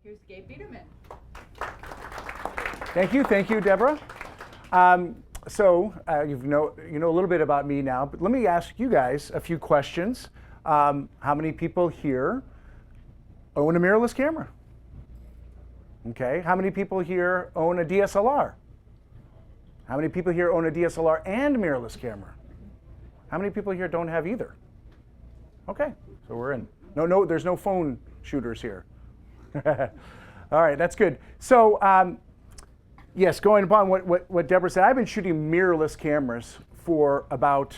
Here's Gabe Biderman. Thank you, Deborah. You know a little bit about me now, but let me ask you guys a few questions. How many people here own a mirrorless camera? Okay. How many people here own a DSLR? How many people here own a DSLR and mirrorless camera? How many people here don't have either? Okay, so we're in. No, there's no phone shooters here. All right, that's good. So, yes, going upon what Deborah said, I've been shooting mirrorless cameras for about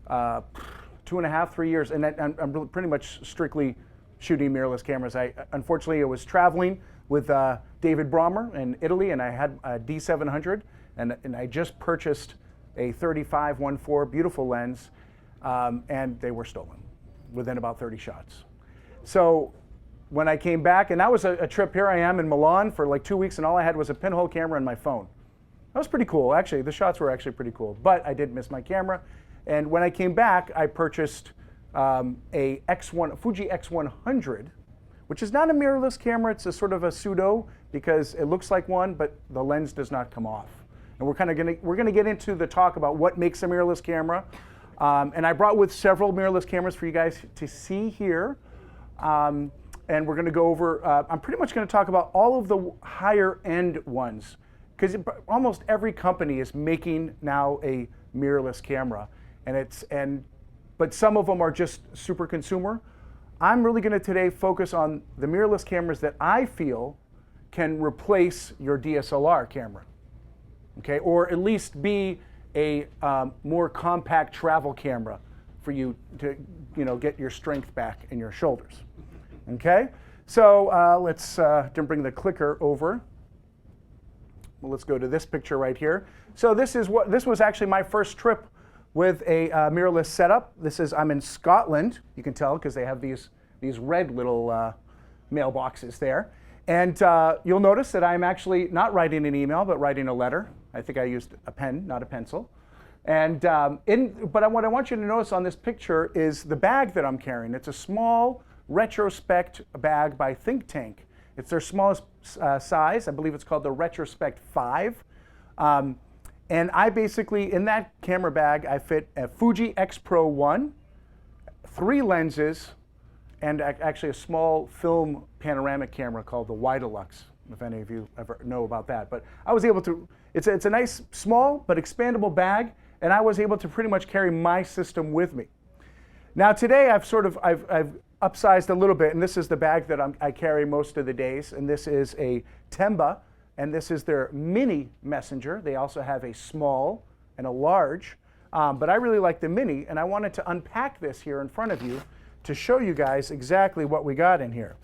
2.5, 3 years, and I'm pretty much strictly shooting mirrorless cameras. Unfortunately, I was traveling with David Brommer in Italy, and I had a D700, and I just purchased a 35-1.4 beautiful lens, and they were stolen within about 30 shots. So when I came back, and that was a trip, here I am in Milan for like 2 weeks, and all I had was a pinhole camera and my phone. That was pretty cool, actually. The shots were actually pretty cool, but I did miss my camera. And when I came back, I purchased a Fuji X100, which is not a mirrorless camera. It's a sort of a pseudo, because it looks like one, but the lens does not come off. And we're gonna get into the talk about what makes a mirrorless camera. And I brought with several mirrorless cameras for you guys to see here. And we're going to go over, I'm pretty much going to talk about all of the higher end ones, because almost every company is making now a mirrorless camera, but some of them are just super consumer. I'm really going to today focus on the mirrorless cameras that I feel can replace your DSLR camera, okay, or at least be a more compact travel camera for you to, get your strength back in your shoulders. Okay, so let's bring the clicker over. Well, let's go to this picture right here. So this was actually my first trip with a mirrorless setup. I'm in Scotland. You can tell because they have these red little mailboxes there. And you'll notice that I'm actually not writing an email, but writing a letter. I think I used a pen, not a pencil. And but what I want you to notice on this picture is the bag that I'm carrying. It's a small Retrospect bag by Think Tank. It's their smallest size. I believe it's called the Retrospect 5. And I basically, in that camera bag, I fit a Fuji X Pro 1, 3 lenses, and actually a small film panoramic camera called the Widelux, if any of you ever know about that. But I was able to, it's a nice, small, but expandable bag, and I was able to pretty much carry my system with me. Now today I've upsized a little bit, and this is the bag that I carry most of the days, and this is a Temba, and this is their mini messenger. They also have a small and a large, but I really like the mini, and I wanted to unpack this here in front of you to show you guys exactly what we got in here.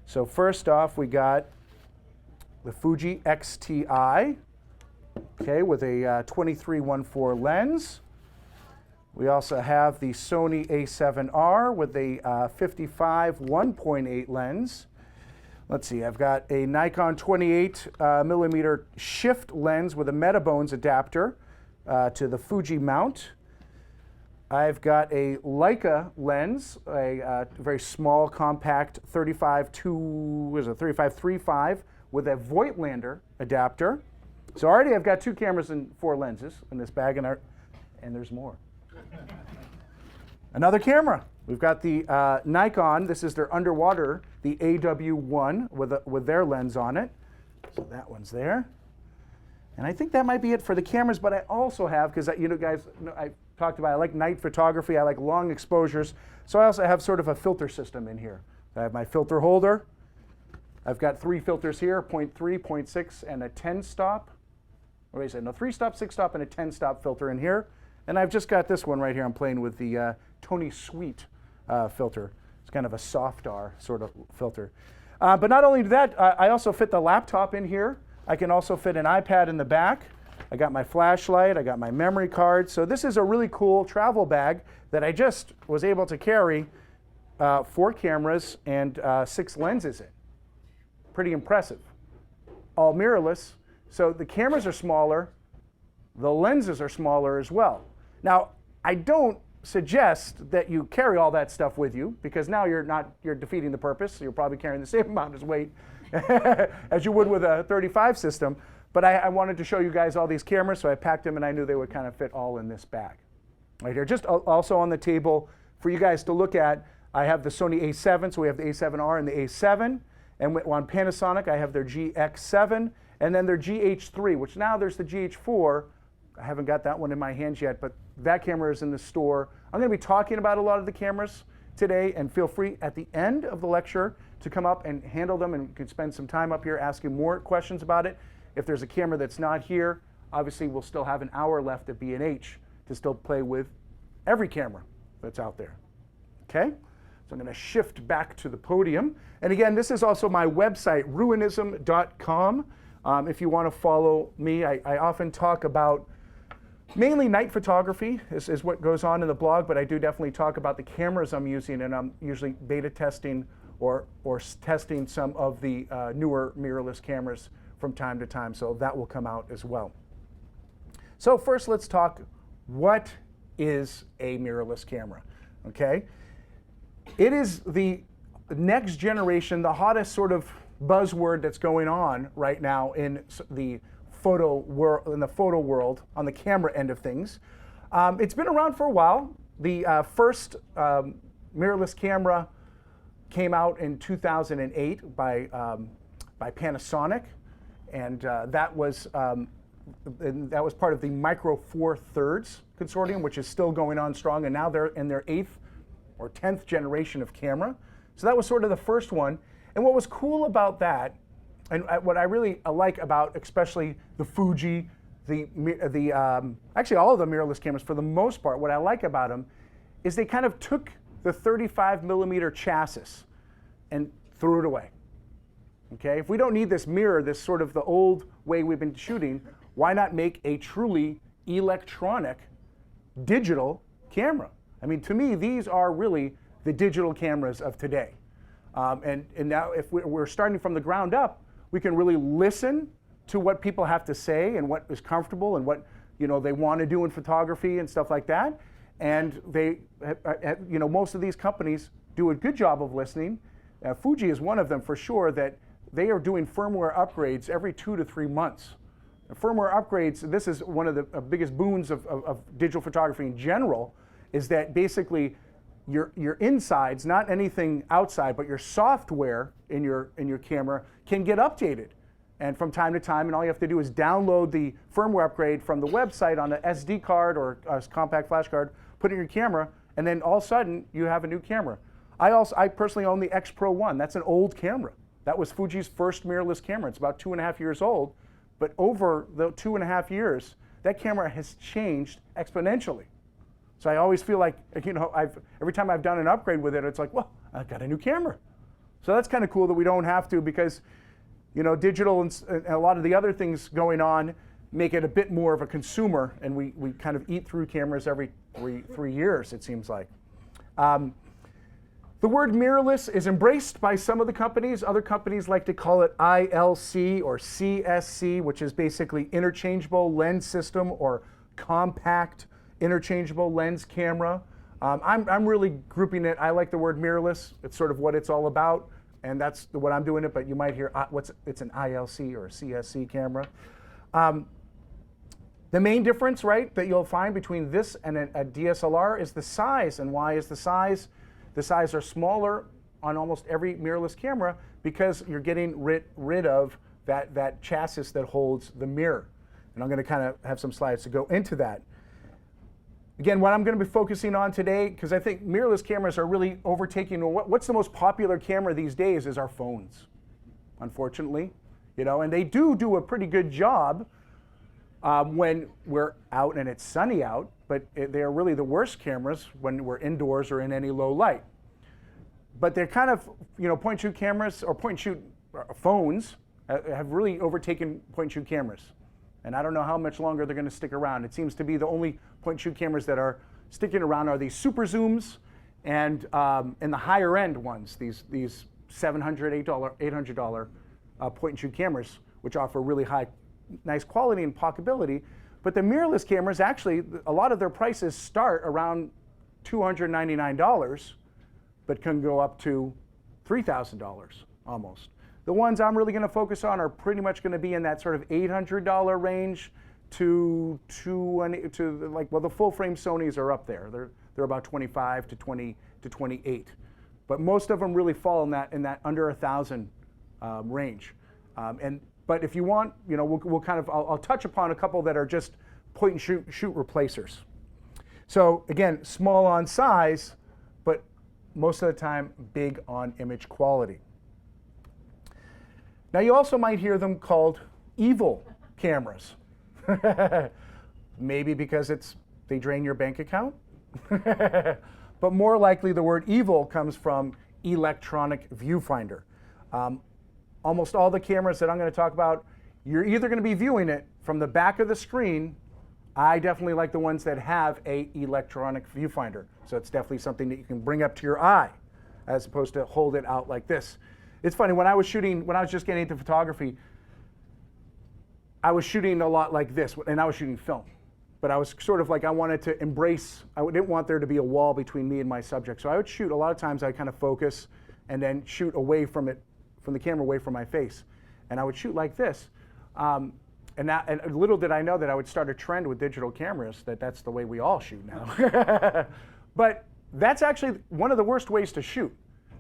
So first off, we got the Fuji X-Ti, okay, with a 23-1.4 lens. We also have the Sony A7R with a 55 1.8 lens. Let's see, I've got a Nikon 28 millimeter shift lens with a Metabones adapter to the Fuji mount. I've got a Leica lens, a very small, compact 35-35 with a Voigtlander adapter. So already I've got 2 cameras and 4 lenses in this bag, and there's more. Another camera. We've got the Nikon. This is their underwater, the AW1 with their lens on it. So that one's there. And I think that might be it for the cameras, but I also have, because guys, I talked about I like night photography, I like long exposures, so I also have sort of a filter system in here. I have my filter holder. I've got 3 filters here, 0.3, 0.6, and a 10-stop. What did I say? No, 3-stop, 6-stop, and a 10-stop filter in here. And I've just got this one right here. I'm playing with the Tony Sweet filter. It's kind of a soft R sort of filter. But not only that, I also fit the laptop in here. I can also fit an iPad in the back. I got my flashlight. I got my memory card. So this is a really cool travel bag that I just was able to carry 4 cameras and 6 lenses in. Pretty impressive. All mirrorless. So the cameras are smaller. The lenses are smaller as well. Now, I don't suggest that you carry all that stuff with you, because now you're defeating the purpose. You're probably carrying the same amount of weight as you would with a 35 system. But I wanted to show you guys all these cameras, so I packed them, and I knew they would kind of fit all in this bag. Right here, just also on the table for you guys to look at, I have the Sony A7, so we have the A7R and the A7. And on Panasonic, I have their GX7, and then their GH3, which now there's the GH4. I haven't got that one in my hands yet, but that camera is in the store. I'm going to be talking about a lot of the cameras today, and feel free at the end of the lecture to come up and handle them, and you can spend some time up here asking more questions about it. If there's a camera that's not here, obviously we'll still have an hour left at B&H to still play with every camera that's out there. Okay? So I'm going to shift back to the podium. And again, this is also my website, ruinism.com. If you want to follow me, I often talk about mainly night photography is what goes on in the blog, but I do definitely talk about the cameras I'm using, and I'm usually beta testing or testing some of the newer mirrorless cameras from time to time, so that will come out as well. So first, let's talk, what is a mirrorless camera? Okay, it is the next generation, the hottest sort of buzzword that's going on right now in the photo world, on the camera end of things. It's been around for a while. The first mirrorless camera came out in 2008 by Panasonic, and that was part of the Micro Four Thirds consortium, which is still going on strong, and now they're in their 8th or 10th generation of camera. So that was sort of the first one. And what was cool about that, and what I really like about especially the Fuji, actually all of the mirrorless cameras for the most part, what I like about them is they kind of took the 35mm chassis and threw it away. Okay, if we don't need this mirror, this sort of the old way we've been shooting, why not make a truly electronic digital camera? I mean, to me, these are really the digital cameras of today. And now if we're starting from the ground up, we can really listen to what people have to say and what is comfortable and what they want to do in photography and stuff like that. And they, most of these companies do a good job of listening. Fuji is one of them for sure, that they are doing firmware upgrades every 2 to 3 months. Firmware upgrades, this is one of the biggest boons of digital photography in general, is that basically your insides, not anything outside, but your software in your camera can get updated. And from time to time, and all you have to do is download the firmware upgrade from the website on an SD card or a compact flash card, put it in your camera, and then all of a sudden you have a new camera. I personally own the X Pro 1. That's an old camera. That was Fuji's first mirrorless camera. It's about 2.5 years old, but over the 2.5 years, that camera has changed exponentially. So I always feel like, every time I've done an upgrade with it, it's like, well, I've got a new camera. So that's kind of cool that we don't have to, because digital and a lot of the other things going on make it a bit more of a consumer, and we kind of eat through cameras every three years, it seems like. The word mirrorless is embraced by some of the companies. Other companies like to call it ILC or CSC, which is basically interchangeable lens system or compact interchangeable lens camera. I'm really grouping it. I like the word mirrorless. It's sort of what it's all about, and that's what I'm doing it, but you might hear it's an ILC or a CSC camera. The main difference, right, that you'll find between this and a DSLR is the size. And why is the size? The size are smaller on almost every mirrorless camera because you're getting rid of that chassis that holds the mirror. And I'm going to kind of have some slides to go into that. Again, what I'm going to be focusing on today, because I think mirrorless cameras are really overtaking, what's the most popular camera these days is our phones, unfortunately. And they do a pretty good job when we're out and it's sunny out, but they are really the worst cameras when we're indoors or in any low light. But they're kind of, point and shoot cameras or point and shoot phones have really overtaken point and shoot cameras. And I don't know how much longer they're going to stick around. It seems to be the only point and shoot cameras that are sticking around are these super zooms and the higher end ones, these $700, $800 point and shoot cameras, which offer really nice quality and pocketability. But the mirrorless cameras, actually, a lot of their prices start around $299, but can go up to $3,000 almost. The ones I'm really going to focus on are pretty much going to be in that sort of $800 range to like, well, the full frame Sonys are up there. They're about 25 to 20 to 28, but most of them really fall in that under $1,000 range. But if you want, you know, we'll kind of I'll touch upon a couple that are just point and shoot replacers. So again, small on size, but most of the time big on image quality. Now you also might hear them called evil cameras. Maybe because they drain your bank account. But more likely the word evil comes from electronic viewfinder. Almost all the cameras that I'm going to talk about, you're either going to be viewing it from the back of the screen. I definitely like the ones that have a electronic viewfinder. So it's definitely something that you can bring up to your eye as opposed to hold it out like this. It's funny, when I was just getting into photography, I was shooting a lot like this, and I was shooting film. But I was sort of like, I wanted to embrace, I didn't want there to be a wall between me and my subject. So I would shoot, a lot of times I kind of focus and then shoot away from it, from the camera away from my face. And I would shoot like this. And little did I know that I would start a trend with digital cameras, that's the way we all shoot now. But that's actually one of the worst ways to shoot,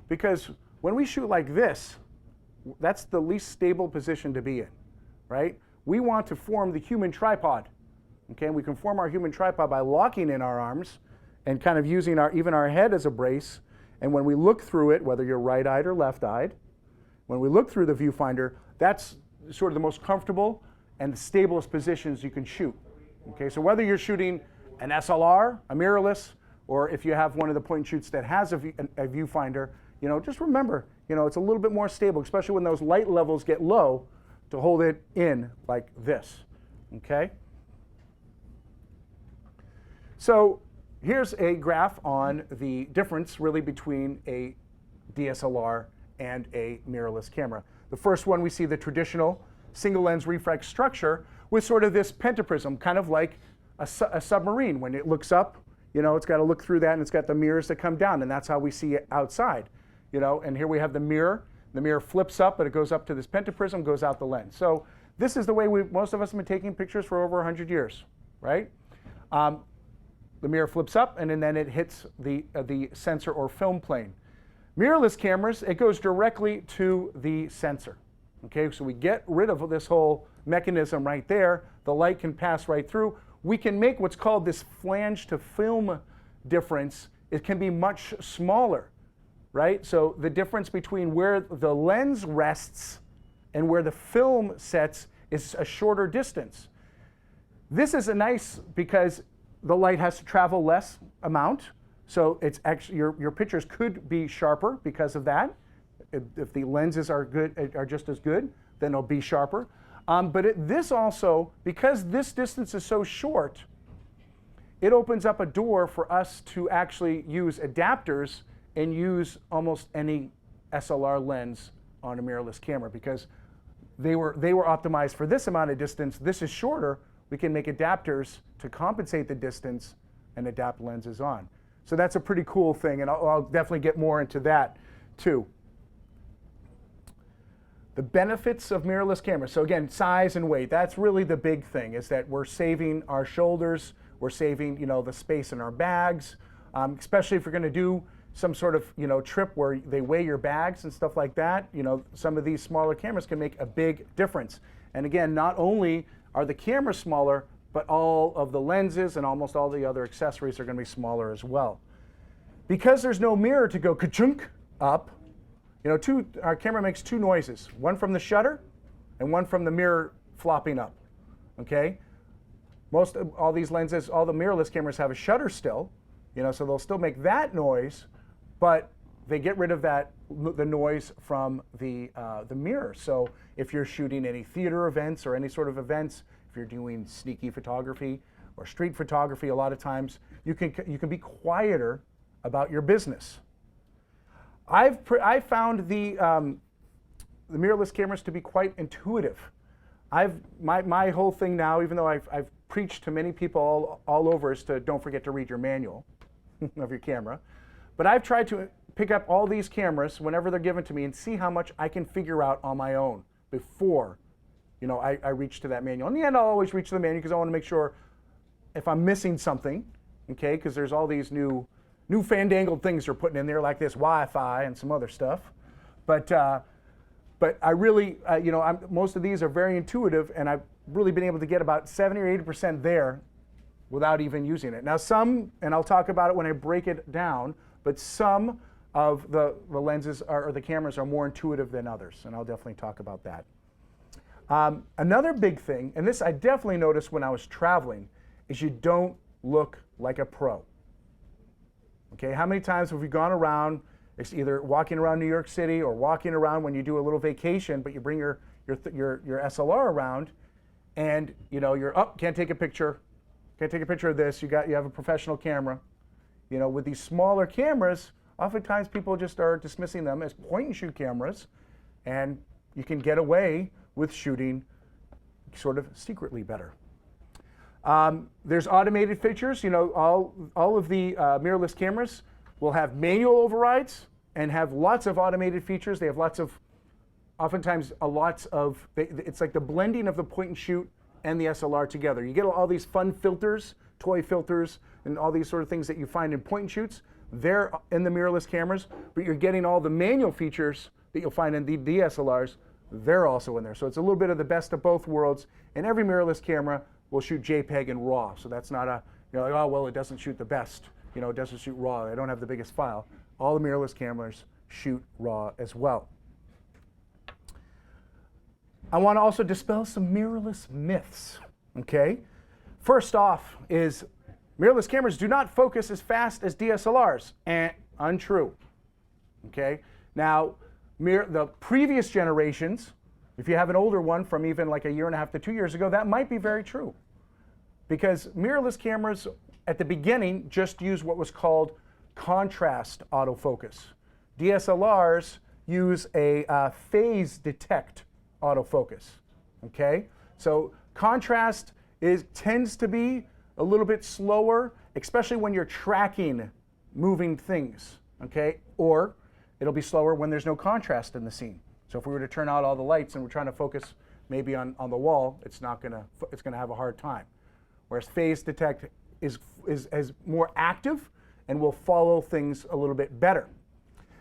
because when we shoot like this, that's the least stable position to be in, right? We want to form the human tripod. Okay, we can form our human tripod by locking in our arms and kind of using even our head as a brace. And when we look through it, whether you're right-eyed or left-eyed, when we look through the viewfinder, that's sort of the most comfortable and the stablest positions you can shoot. Okay, so whether you're shooting an SLR, a mirrorless, or if you have one of the point and shoots that has a viewfinder, you know, just remember, you know, it's a little bit more stable, especially when those light levels get low, to hold it in like this. Okay. So here's a graph on the difference really between a DSLR and a mirrorless camera. The first one, we see the traditional single lens reflex structure with sort of this pentaprism, kind of like a submarine. When it looks up, you know, it's got to look through that, and it's got the mirrors that come down, and that's how we see it outside. You know, and here we have the mirror. The mirror flips up, but it goes up to this pentaprism, goes out the lens. So this is the way most of us have been taking pictures for over 100 years, right? The mirror flips up, and then it hits the sensor or film plane. Mirrorless cameras, it goes directly to the sensor. Okay, so we get rid of this whole mechanism right there. The light can pass right through. We can make what's called this flange to film difference. It can be much smaller, right? So the difference between where the lens rests and where the film sets is a shorter distance. This is a nice, because the light has to travel less amount, so it's actually your pictures could be sharper because of that. If the lenses are just as good, then they'll be sharper. But this also, because this distance is so short, it opens up a door for us to actually use adapters and use almost any SLR lens on a mirrorless camera, because they were optimized for this amount of distance. This is shorter. We can make adapters to compensate the distance and adapt lenses on. So that's a pretty cool thing, and I'll definitely get more into that too. The benefits of mirrorless cameras. So again, size and weight, that's really the big thing, is that we're saving our shoulders, we're saving, you know, the space in our bags, especially if you're gonna do some sort of, you know, trip where they weigh your bags and stuff like that. You know, some of these smaller cameras can make a big difference. And again, not only are the cameras smaller, but all of the lenses and almost all the other accessories are going to be smaller as well. Because there's no mirror to go ka-chunk up, you know, our camera makes two noises, one from the shutter and one from the mirror flopping up, okay? Most of all these lenses, all the mirrorless cameras have a shutter still, you know, so they'll still make that noise, but they get rid of the noise from the mirror. So if you're shooting any theater events or any sort of events, if you're doing sneaky photography or street photography, a lot of times you can be quieter about your business. I found the mirrorless cameras to be quite intuitive. My whole thing now, even though I've preached to many people all over, is to don't forget to read your manual. of your camera. But I've tried to pick up all these cameras whenever they're given to me and see how much I can figure out on my own before, you know, I reach to that manual. In the end, I'll always reach to the manual because I want to make sure if I'm missing something, okay, because there's all these new fandangled things they're putting in there, like this Wi-Fi and some other stuff. But I really, you know, most of these are very intuitive, and I've really been able to get about 70 or 80% there without even using it. Now some, and I'll talk about it when I break it down, but some of the lenses or the cameras are more intuitive than others, and I'll definitely talk about that. Another big thing, and this I definitely noticed when I was traveling, is you don't look like a pro. Okay, how many times have we gone around, it's either walking around New York City or walking around when you do a little vacation, but you bring your SLR around, and you know you're can't take a picture of this. You have a professional camera. You know, with these smaller cameras, oftentimes people just are dismissing them as point and shoot cameras, and you can get away with shooting sort of secretly better. There's automated features. You know, all of the mirrorless cameras will have manual overrides and have lots of automated features. They have oftentimes it's like the blending of the point and shoot and the SLR together. You get all these fun filters, toy filters, and all these sort of things that you find in point and shoots. They're in the mirrorless cameras, but you're getting all the manual features that you'll find in the DSLRs. They're also in there. So it's a little bit of the best of both worlds. And every mirrorless camera will shoot JPEG and RAW. So that's not like, oh, well, it doesn't shoot the best. You know, it doesn't shoot RAW. I don't have the biggest file. All the mirrorless cameras shoot RAW as well. I want to also dispel some mirrorless myths, okay? First off is mirrorless cameras do not focus as fast as DSLRs. Untrue, okay? Now, the previous generations, if you have an older one from even like a year and a half to 2 years ago, that might be very true. Because mirrorless cameras at the beginning just use what was called contrast autofocus. DSLRs use a phase detect autofocus, okay? So contrast tends to be a little bit slower, especially when you're tracking moving things, okay? Or it'll be slower when there's no contrast in the scene. So if we were to turn out all the lights and we're trying to focus maybe on the wall, it's gonna have a hard time. Whereas phase detect is more active and will follow things a little bit better.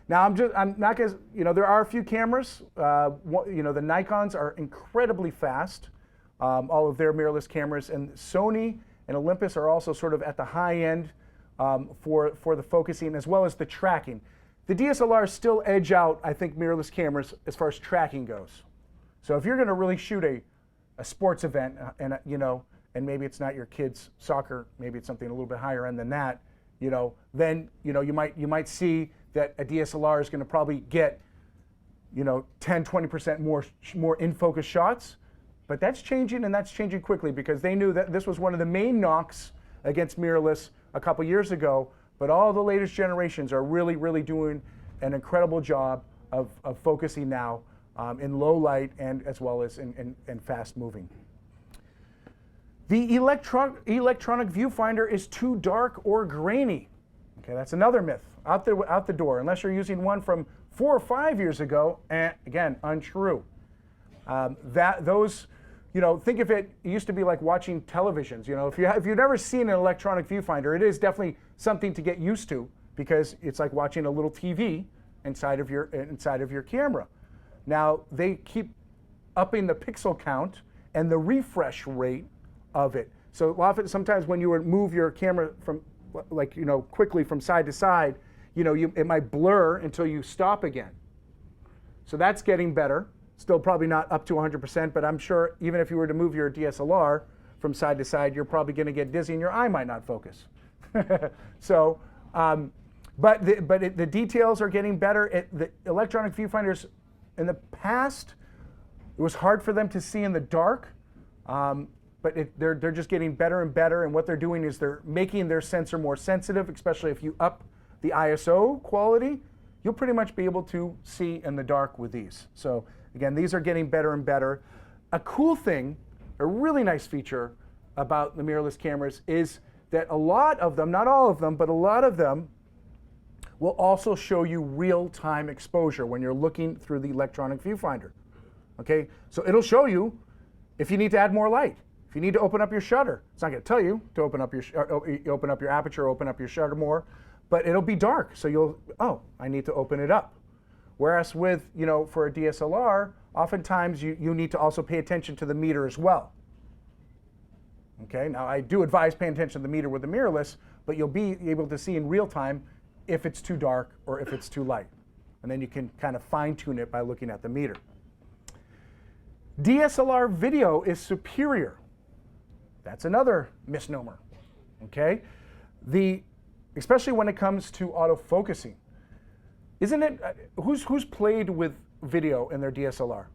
Now I'm not gonna, you know, there are a few cameras. You know, the Nikons are incredibly fast. All of their mirrorless cameras, and Sony and Olympus are also sort of at the high end for the focusing as well as the tracking. The DSLRs still edge out, I think, mirrorless cameras as far as tracking goes. So if you're going to really shoot a sports event, and you know, and maybe it's not your kid's soccer, maybe it's something a little bit higher end than that, you know, then you know you might see that a DSLR is going to probably get, you know, 10-20% more in focus shots. But that's changing, and that's changing quickly because they knew that this was one of the main knocks against mirrorless a couple years ago. But all the latest generations are really, really doing an incredible job of focusing now in low light and as well as in fast moving. The electronic viewfinder is too dark or grainy. Okay, that's another myth out the door. Unless you're using one from 4 or 5 years ago, again, untrue. You know, think of it used to be like watching televisions. You know, if you've never seen an electronic viewfinder, it is definitely something to get used to because it's like watching a little TV inside of your camera. Now they keep upping the pixel count and the refresh rate of it. So often, sometimes when you would move your camera from, like, you know, quickly from side to side, you know, it might blur until you stop again. So that's getting better. Still probably not up to 100%, but I'm sure even if you were to move your DSLR from side to side, you're probably going to get dizzy and your eye might not focus. So, but the details are getting better. The electronic viewfinders in the past, it was hard for them to see in the dark, but they're just getting better and better. And what they're doing is they're making their sensor more sensitive, especially if you up the ISO quality, you'll pretty much be able to see in the dark with these. So again, these are getting better and better. A cool thing, a really nice feature about the mirrorless cameras is that a lot of them, not all of them, but a lot of them will also show you real-time exposure when you're looking through the electronic viewfinder. Okay, so it'll show you if you need to add more light, if you need to open up your shutter. It's not going to tell you to open up your aperture, open up your shutter more, but it'll be dark, so you'll, oh, I need to open it up. Whereas with, for a DSLR, oftentimes you need to also pay attention to the meter as well. Okay, now I do advise paying attention to the meter with the mirrorless, but you'll be able to see in real time if it's too dark or if it's too light. And then you can kind of fine tune it by looking at the meter. DSLR video is superior. That's another misnomer, okay? Especially when it comes to autofocusing. Isn't it, who's played with video in their DSLR?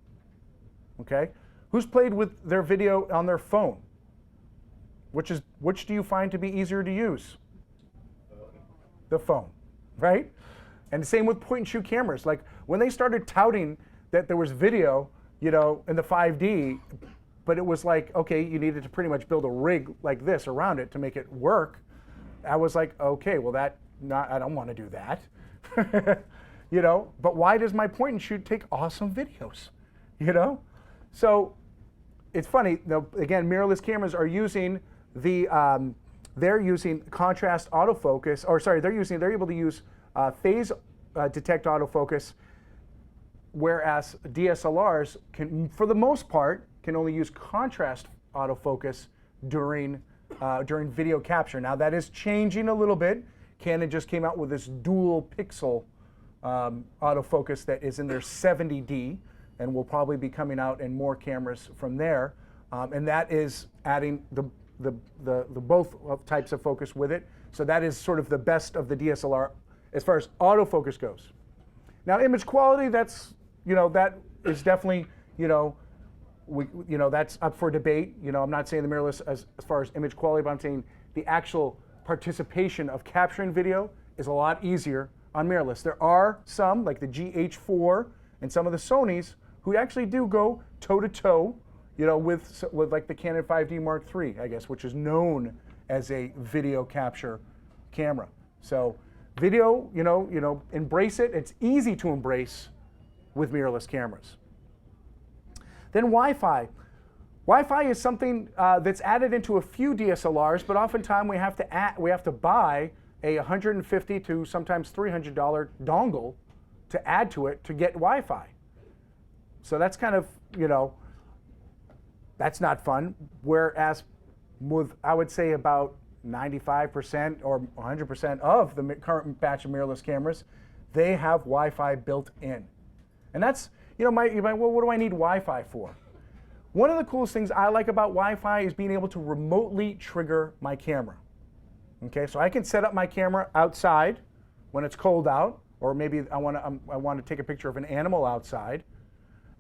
Okay, who's played with their video on their phone? Which do you find to be easier to use? The phone, right? And the same with point and shoot cameras. Like when they started touting that there was video, in the 5D, but it was like, okay, you needed to pretty much build a rig like this around it to make it work. I was like, okay, well I don't want to do that. But why does my point and shoot take awesome videos? So it's funny. Again, mirrorless cameras are using they're using contrast autofocus, or sorry, they're able to use phase detect autofocus, whereas DSLRs can, for the most part, can only use contrast autofocus during video capture. Now that is changing a little bit. Canon just came out with this dual pixel autofocus that is in their 70D, and will probably be coming out in more cameras from there. And that is adding the both types of focus with it. So that is sort of the best of the DSLR as far as autofocus goes. Now image quality, that's that is definitely that's up for debate. I'm not saying the mirrorless as far as image quality, but I'm saying the actual participation of capturing video is a lot easier on mirrorless. There are some, like the GH4 and some of the Sonys, who actually do go toe-to-toe, with like the Canon 5D Mark III, I guess, which is known as a video capture camera. So video, embrace it. It's easy to embrace with mirrorless cameras. Then Wi-Fi. Wi-Fi is something that's added into a few DSLRs, but oftentimes we have to buy a $150 to sometimes $300 dongle to add to it to get Wi-Fi. So that's kind of, that's not fun. Whereas with, I would say about 95% or 100% of the current batch of mirrorless cameras, they have Wi-Fi built in. And that's, you might, well, what do I need Wi-Fi for? One of the coolest things I like about Wi-Fi is being able to remotely trigger my camera. Okay, so I can set up my camera outside when it's cold out, or maybe I want to take a picture of an animal outside,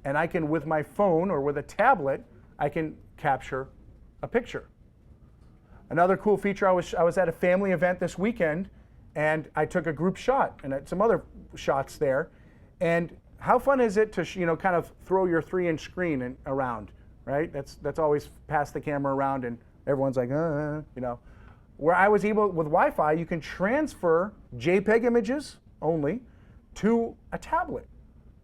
and I can, with my phone or with a tablet, I can capture a picture. Another cool feature, I was at a family event this weekend, and I took a group shot and some other shots there. And how fun is it to kind of throw your 3-inch screen around, right? That's always pass the camera around, and everyone's like, Where I was able, with Wi-Fi, you can transfer JPEG images only to a tablet.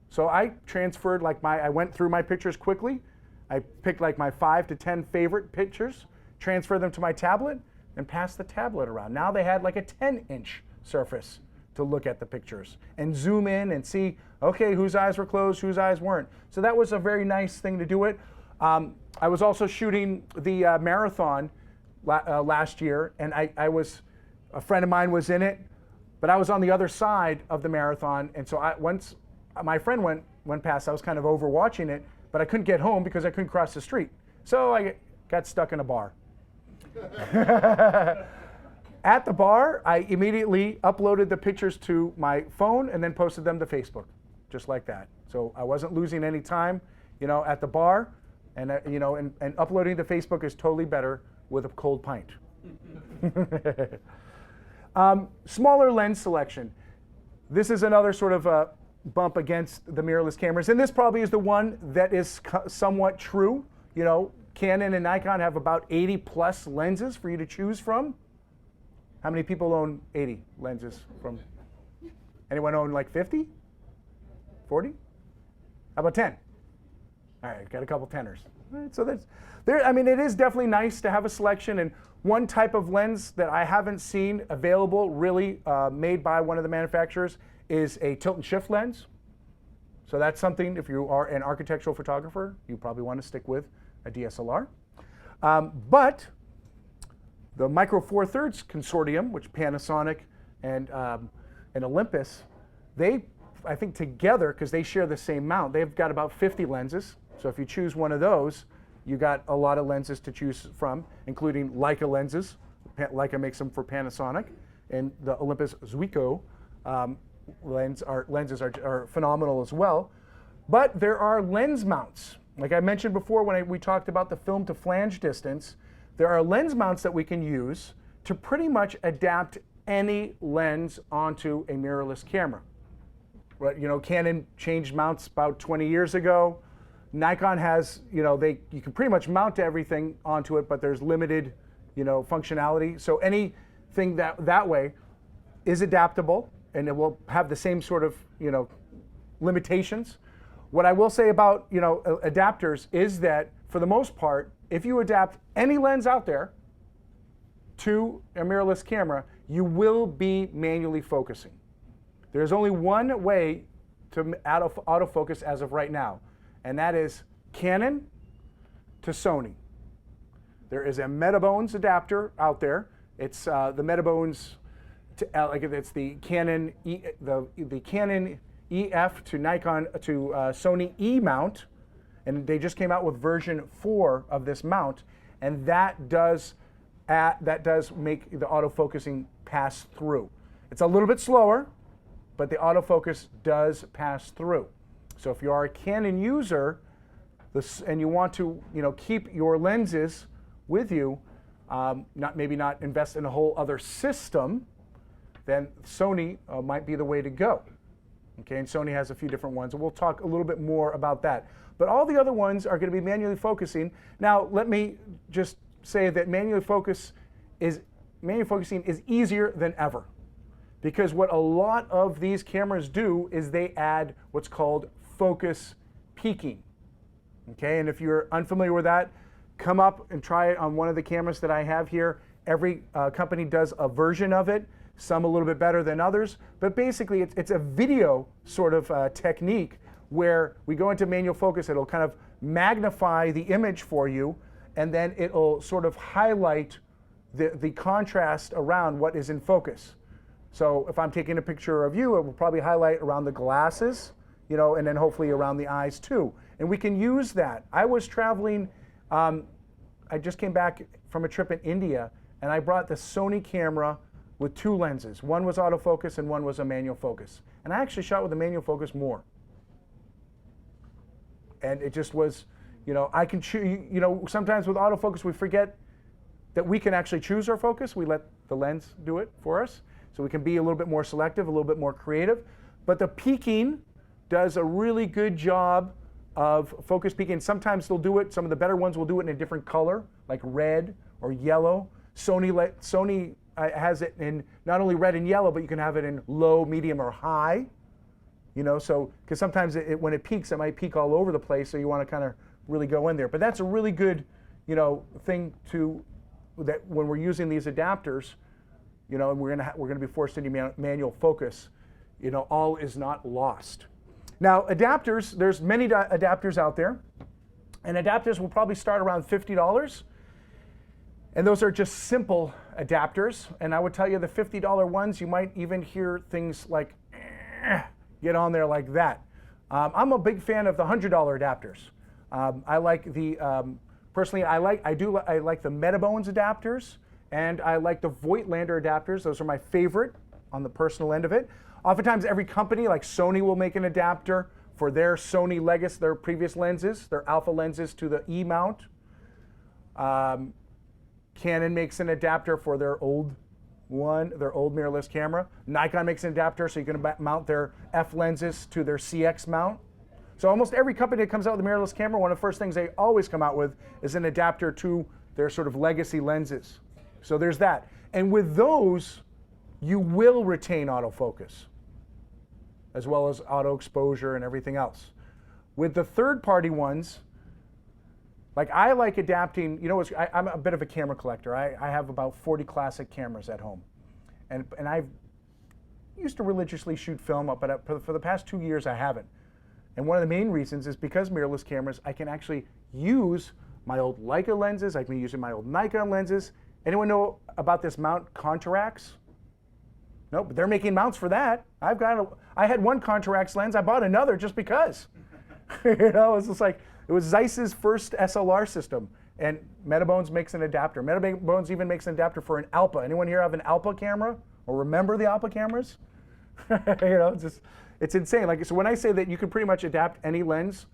So I transferred, I went through my pictures quickly. I picked like my 5 to 10 favorite pictures, transferred them to my tablet, and passed the tablet around. Now they had like a 10-inch surface to look at the pictures and zoom in and see, okay, whose eyes were closed, whose eyes weren't. So that was a very nice thing to do it. I was also shooting the marathon last year, and a friend of mine was in it, but I was on the other side of the marathon, and so once my friend went past, I was kind of overwatching it, but I couldn't get home because I couldn't cross the street. So I got stuck in a bar. At the bar, I immediately uploaded the pictures to my phone and then posted them to Facebook, just like that. So I wasn't losing any time, at the bar, and and uploading to Facebook is totally better with a cold pint. Smaller lens selection. This is another sort of a bump against the mirrorless cameras, and this probably is the one that is somewhat true. Canon and Nikon have about 80 plus lenses for you to choose from. How many people own 80 lenses from? Anyone own like 50? 40? How about 10? All right, got a couple teners. All right, so that's there. I mean, it is definitely nice to have a selection. And one type of lens that I haven't seen available, really made by one of the manufacturers, is a tilt and shift lens. So that's something, if you are an architectural photographer, you probably want to stick with a DSLR. But the Micro Four Thirds Consortium, which Panasonic and Olympus, they, I think together, because they share the same mount, they've got about 50 lenses. So if you choose one of those, you got a lot of lenses to choose from, including Leica lenses. Leica makes them for Panasonic, and the Olympus Zuiko lenses are phenomenal as well. But there are lens mounts. Like I mentioned before when we talked about the film to flange distance, there are lens mounts that we can use to pretty much adapt any lens onto a mirrorless camera. Right, you know, Canon changed mounts about 20 years ago. Nikon has, you know, you can pretty much mount everything onto it, but there's limited, you know, functionality. So anything that way is adaptable, and it will have the same sort of, you know, limitations. What I will say about, you know, adapters is that for the most part, if you adapt any lens out there to a mirrorless camera, you will be manually focusing. There's only one way to autofocus as of right now, and that is Canon to Sony. There is a Metabones adapter out there. It's the Metabones, it's the Canon the Canon EF to Nikon to Sony E mount, and they just came out with version 4 of this mount, and that does make the autofocusing pass through. It's a little bit slower, but the autofocus does pass through. So if you are a Canon user and you want to, you know, keep your lenses with you, maybe not invest in a whole other system, then Sony might be the way to go. Okay, and Sony has a few different ones, and we'll talk a little bit more about that. But all the other ones are going to be manually focusing. Now, let me just say that manually focusing is easier than ever, because what a lot of these cameras do is they add what's called focus peaking. Okay, and if you're unfamiliar with that, come up and try it on one of the cameras that I have here. Every company does a version of it, some a little bit better than others, but basically it's a video sort of technique where we go into manual focus. It'll kind of magnify the image for you, and then it'll sort of highlight the contrast around what is in focus. So if I'm taking a picture of you, it will probably highlight around the glasses, you know, and then hopefully around the eyes too. And we can use that. I was traveling, I just came back from a trip in India, and I brought the Sony camera with 2 lenses. One was autofocus and one was a manual focus. And I actually shot with the manual focus more. And it just was, you know, I can choose, you know, sometimes with autofocus we forget that we can actually choose our focus. We let the lens do it for us. So we can be a little bit more selective, a little bit more creative. But the peaking does a really good job of focus peaking. Sometimes they'll do it, some of the better ones will do it in a different color, like red or yellow. Sony has it in not only red and yellow, but you can have it in low, medium, or high. You know, so, because sometimes when it peaks, it might peak all over the place, so you want to kind of really go in there. But that's a really good, you know, thing that when we're using these adapters, you know, and we're gonna be forced into manual focus, you know, all is not lost. Now, adapters, there's many adapters out there, and adapters will probably start around $50. And those are just simple adapters. And I would tell you the $50 ones, you might even hear things like, get on there like that. I'm a big fan of the $100 adapters. I like the, personally, I like the Metabones adapters, and I like the Voigtlander adapters. Those are my favorite on the personal end of it. Oftentimes every company, like Sony, will make an adapter for their Sony Legacy, their previous lenses, their alpha lenses to the E mount. Canon makes an adapter for their old mirrorless camera. Nikon makes an adapter so you can mount their F lenses to their CX mount. So almost every company that comes out with a mirrorless camera, one of the first things they always come out with is an adapter to their sort of legacy lenses. So there's that. And with those, you will retain autofocus, as well as auto exposure and everything else. With the third-party ones, like I like adapting, you know, I'm a bit of a camera collector. I have about 40 classic cameras at home. And I used to religiously shoot film, but for the past 2 years I haven't. And one of the main reasons is because mirrorless cameras, I can actually use my old Leica lenses. I can be using my old Nikon lenses. Anyone know about this mount Conterax? No, but they're making mounts for that. I had one Conterax lens. I bought another just because. You know, it's just like, it was Zeiss's first SLR system, and Metabones makes an adapter. Metabones even makes an adapter for an Alpha. Anyone here have an Alpha camera or remember the Alpha cameras? You know, it's insane. Like, so when I say that you can pretty much adapt any lens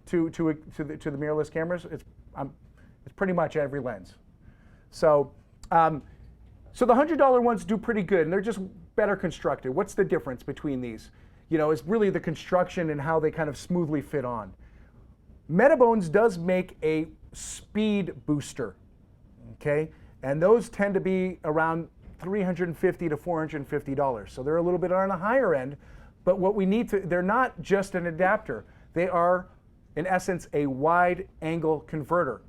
to the mirrorless cameras, it's pretty much every lens. So so the $100 ones do pretty good, and they're just better constructed. What's the difference between these? You know, it's really the construction and how they kind of smoothly fit on. Metabones does make a speed booster, okay? And those tend to be around $350 to $450. So they're a little bit on the higher end, but what we need to, they're not just an adapter. They are, in essence, a wide angle converter.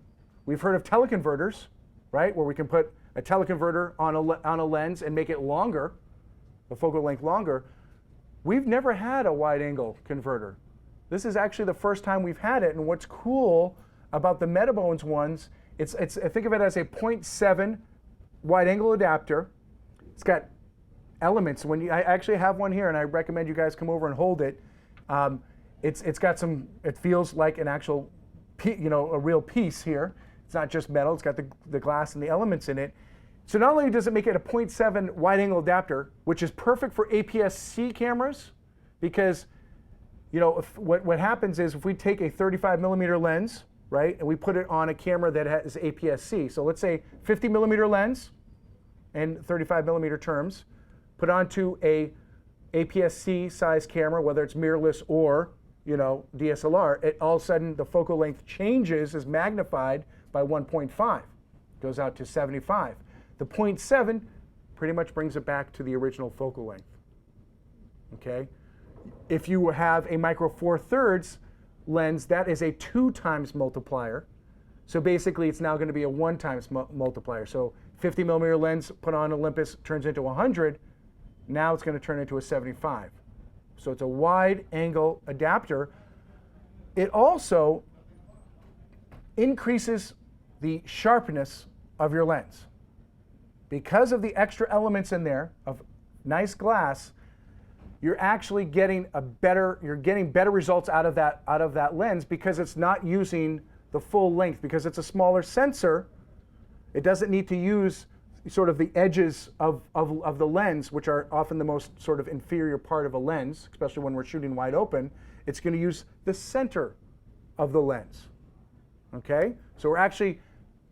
We've heard of teleconverters, right? Where we can put a teleconverter on a lens and make it longer, the focal length longer. We've never had a wide angle converter. This is actually the first time we've had it, and what's cool about the Metabones ones, think of it as a 0.7 wide angle adapter. It's got elements. I actually have one here, and I recommend you guys come over and hold it. It's got some, it feels like an actual, you know, a real piece here. It's not just metal, it's got the glass and the elements in it. So not only does it make it a 0.7 wide angle adapter, which is perfect for APS-C cameras, because you know, what happens is if we take a 35mm lens, right, and we put it on a camera that has APS-C, so let's say 50mm lens and 35mm terms, put onto a APS-C size camera, whether it's mirrorless or, you know, DSLR, all of a sudden the focal length changes, is magnified by 1.5, goes out to 75. The 0.7 pretty much brings it back to the original focal length, okay? If you have a micro 4/3 lens, that is a 2 times multiplier. So basically it's now going to be a 1 times multiplier. So 50mm lens put on Olympus turns into 100. Now it's going to turn into a 75. So it's a wide angle adapter. It also increases the sharpness of your lens. Because of the extra elements in there of nice glass, you're actually getting better results out of that lens, because it's not using the full length. Because it's a smaller sensor, it doesn't need to use sort of the edges of the lens, which are often the most sort of inferior part of a lens, especially when we're shooting wide open. It's going to use the center of the lens, okay? So we're actually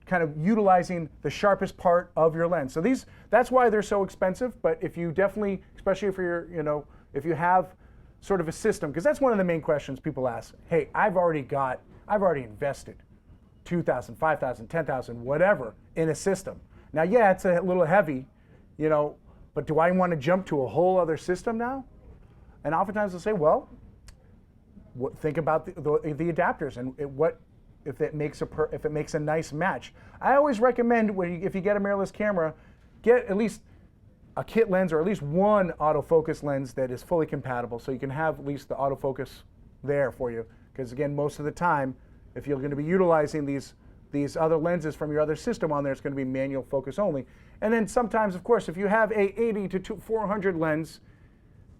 kind of utilizing the sharpest part of your lens. So that's why they're so expensive. But if you definitely, especially if you're, you know, if you have sort of a system, because that's one of the main questions people ask. Hey, I've already invested $2,000, $5,000, $10,000, whatever in a system. Now, yeah, it's a little heavy, you know, but do I want to jump to a whole other system now? And oftentimes they'll say, well, think about the adapters and if it makes a nice match. I always recommend if you get a mirrorless camera, get at least a kit lens or at least one autofocus lens that is fully compatible, so you can have at least the autofocus there for you. Because again, most of the time, if you're going to be utilizing these other lenses from your other system on there, it's going to be manual focus only. And then sometimes, of course, if you have a 80 to 400 lens,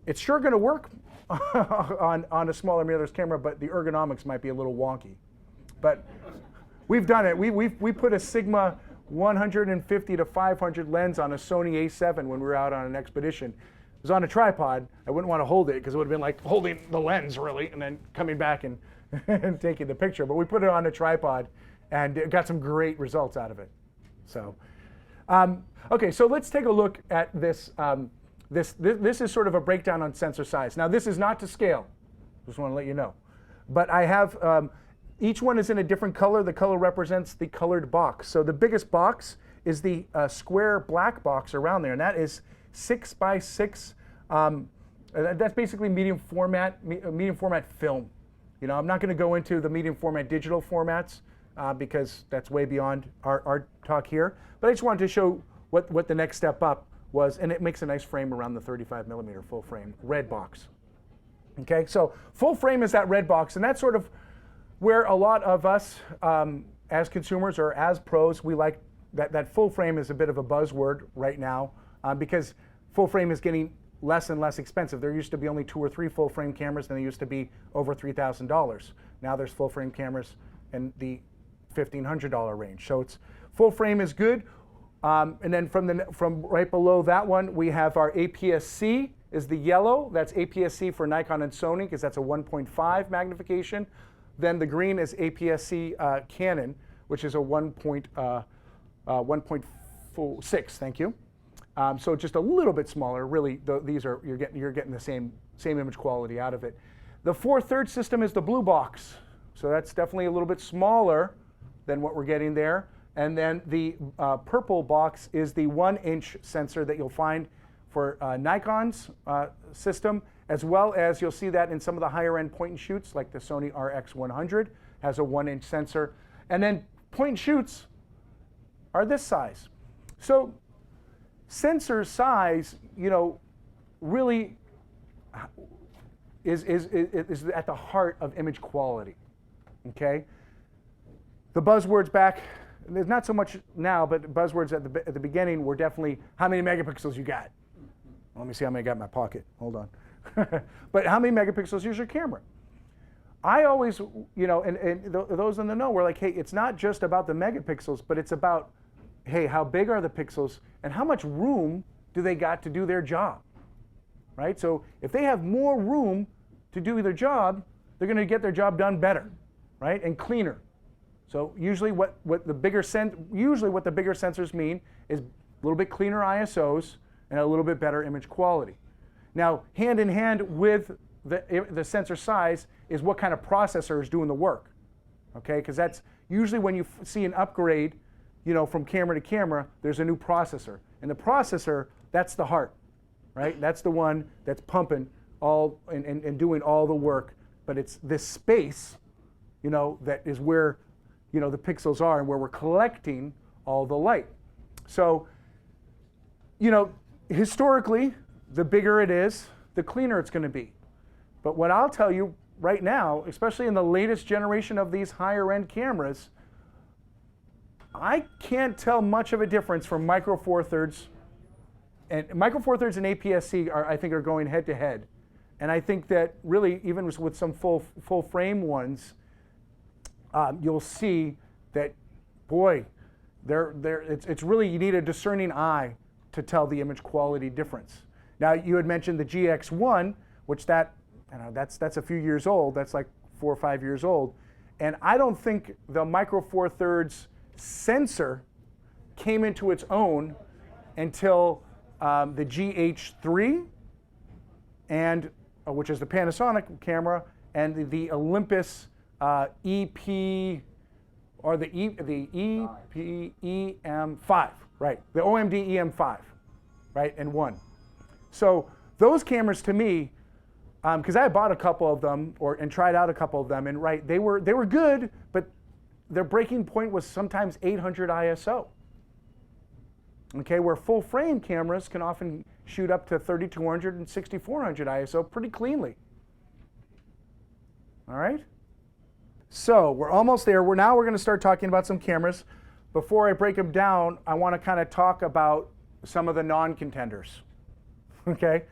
it's sure going to work on a smaller mirrorless camera, but the ergonomics might be a little wonky. But we've done it. We put a Sigma 150 to 500 lens on a Sony A7 when we were out on an expedition. It was on a tripod. I wouldn't want to hold it because it would have been like holding the lens really and then coming back and, and taking the picture. But we put it on a tripod and it got some great results out of it. So, okay, so let's take a look at this. This is sort of a breakdown on sensor size. Now this is not to scale. Just want to let you know. But I have, each one is in a different color. The color represents the colored box. So the biggest box is the square black box around there, and that is 6 by 6. That's basically medium format film. You know, I'm not going to go into the medium format digital formats because that's way beyond our talk here. But I just wanted to show what the next step up was, and it makes a nice frame around the 35mm full frame red box. Okay, so full frame is that red box, and that's sort of where a lot of us as consumers or as pros, we like that full frame is a bit of a buzzword right now because full frame is getting less and less expensive. There used to be only 2 or 3 full frame cameras, and they used to be over $3,000. Now there's full frame cameras in the $1,500 range. So it's full frame is good. And then from right below that one, we have our APS-C is the yellow. That's APS-C for Nikon and Sony because that's a 1.5 magnification. Then the green is APS-C Canon, which is a 1.6. Thank you. So just a little bit smaller. Really, these are you're getting the same image quality out of it. The 4/3 system is the blue box, so that's definitely a little bit smaller than what we're getting there. And then the purple box is the 1-inch sensor that you'll find for Nikon's system, as well as you'll see that in some of the higher end point and shoots, like the Sony RX100 has a 1-inch sensor. And then point and shoots are this size. So sensor size, you know, really is at the heart of image quality, okay? The buzzwords back, there's not so much now, but buzzwords at the beginning were definitely, how many megapixels you got? Let me see how many I got in my pocket, hold on. But how many megapixels is your camera? I always, you know, and those in the know, we're like, hey, it's not just about the megapixels, but it's about, hey, how big are the pixels and how much room do they got to do their job, right? So if they have more room to do their job, they're going to get their job done better, right, and cleaner. So usually what the bigger sensors mean is a little bit cleaner ISOs and a little bit better image quality. Now, hand in hand with the sensor size is what kind of processor is doing the work, okay? Because that's usually when you see an upgrade, you know, from camera to camera, there's a new processor. And the processor, that's the heart, right? That's the one that's pumping all and doing all the work. But it's this space, you know, that is where, you know, the pixels are and where we're collecting all the light. So, you know, historically, the bigger it is, the cleaner it's going to be. But what I'll tell you right now, especially in the latest generation of these higher end cameras, I can't tell much of a difference from Micro Four Thirds. And Micro Four Thirds and APS-C I think are going head to head. And I think that really, even with some full frame ones, you'll see that, boy, it's really, you need a discerning eye to tell the image quality difference. Now, you had mentioned the GX1, which that's a few years old. That's like 4 or 5 years old. And I don't think the Micro Four Thirds sensor came into its own until the GH3, and which is the Panasonic camera, and the Olympus EP, or the EM5, right? The OMD EM5, right? And 1. So those cameras, to me, because I bought a couple of them and tried out a couple of them, and right, they were good, but their breaking point was sometimes 800 ISO. Okay, where full frame cameras can often shoot up to 3200 and 6400 ISO pretty cleanly. All right? So we're almost there. We're going to start talking about some cameras. Before I break them down, I want to kind of talk about some of the non-contenders. Okay?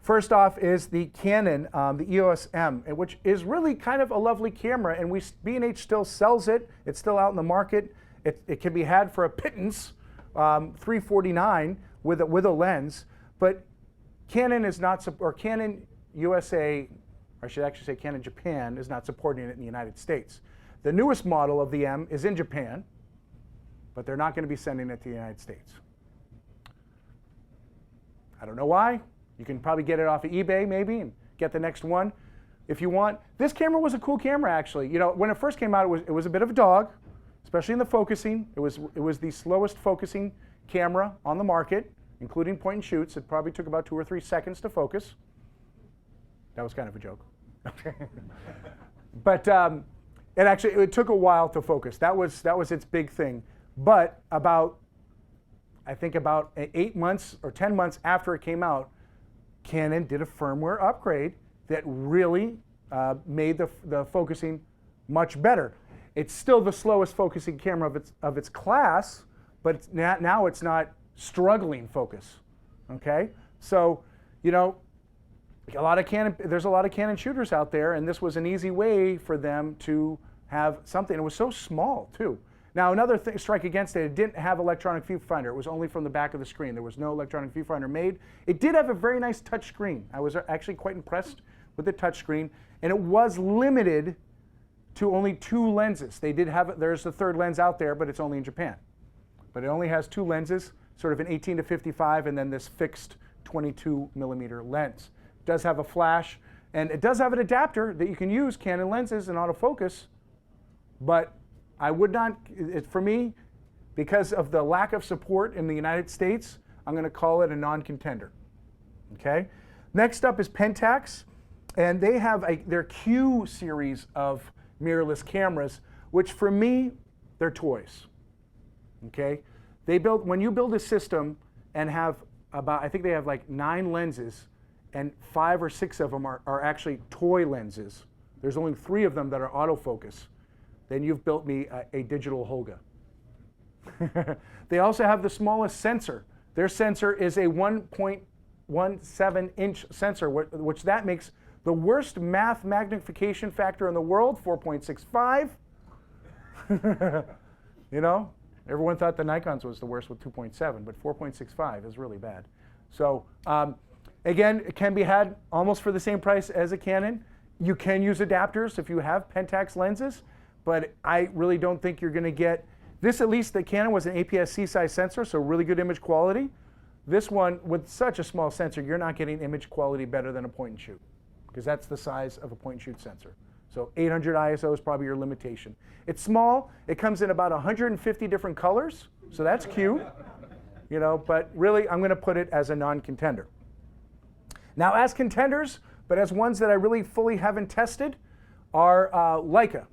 First off is the Canon, the EOS M, which is really kind of a lovely camera, and B&H still sells it. It's still out in the market. It can be had for a pittance, $349 with a lens. But Canon is not, or Canon USA, or I should actually say Canon Japan, is not supporting it in the United States. The newest model of the M is in Japan, but they're not going to be sending it to the United States. I don't know why. You can probably get it off of eBay maybe and get the next one if you want. This camera was a cool camera, actually. You know, when it first came out, it was a bit of a dog, especially in the focusing. It was the slowest focusing camera on the market, including point and shoots. It probably took about 2 or 3 seconds to focus. That was kind of a joke. But it took a while to focus. That was its big thing. But I think about 8 months or 10 months after it came out, Canon did a firmware upgrade that really made the focusing much better. It's still the slowest focusing camera of its class, but now it's not struggling focus. Okay, so there's a lot of Canon shooters out there, and this was an easy way for them to have something. It was so small too. Now another strike against it didn't have electronic viewfinder. It was only from the back of the screen. There was no electronic viewfinder made. It did have a very nice touch screen. I was actually quite impressed with the touch screen, and it was limited to only 2 lenses. There's a third lens out there, but it's only in Japan. But it only has 2 lenses, sort of an 18 to 55, and then this fixed 22 millimeter lens. It does have a flash, and it does have an adapter that you can use Canon lenses in autofocus, but I would not, for me, because of the lack of support in the United States, I'm going to call it a non-contender. Okay? Next up is Pentax, and they have their Q series of mirrorless cameras, which for me, they're toys. Okay? When you build a system and have I think they have like 9 lenses, and 5 or 6 of them are actually toy lenses. There's only 3 of them that are autofocus. Then you've built me a digital Holga. They also have the smallest sensor. Their sensor is a 1.17 inch sensor, which that makes the worst math magnification factor in the world, 4.65. Everyone thought the Nikon's was the worst with 2.7, but 4.65 is really bad. So again, it can be had almost for the same price as a Canon. You can use adapters if you have Pentax lenses, but I really don't think you're going to get this. At least the Canon was an APS-C size sensor, so really good image quality. This one, with such a small sensor, you're not getting image quality better than a point and shoot, because that's the size of a point and shoot sensor. So 800 ISO is probably your limitation. It's small. It comes in about 150 different colors, so that's cute. But really, I'm going to put it as a non-contender. Now, as contenders, but as ones that I really fully haven't tested, are Leica.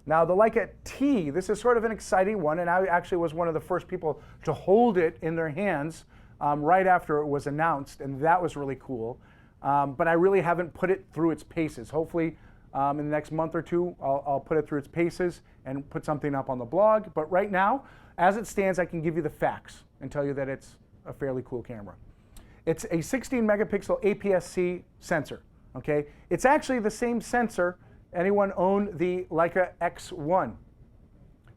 Now, the Leica T, this is sort of an exciting one, and I actually was one of the first people to hold it in their hands right after it was announced, and that was really cool. But I really haven't put it through its paces. Hopefully, in the next month or 2, I'll put it through its paces and put something up on the blog. But right now, as it stands, I can give you the facts and tell you that it's a fairly cool camera. It's a 16 megapixel APS-C sensor. Okay, it's actually the same sensor. Anyone own the Leica X1?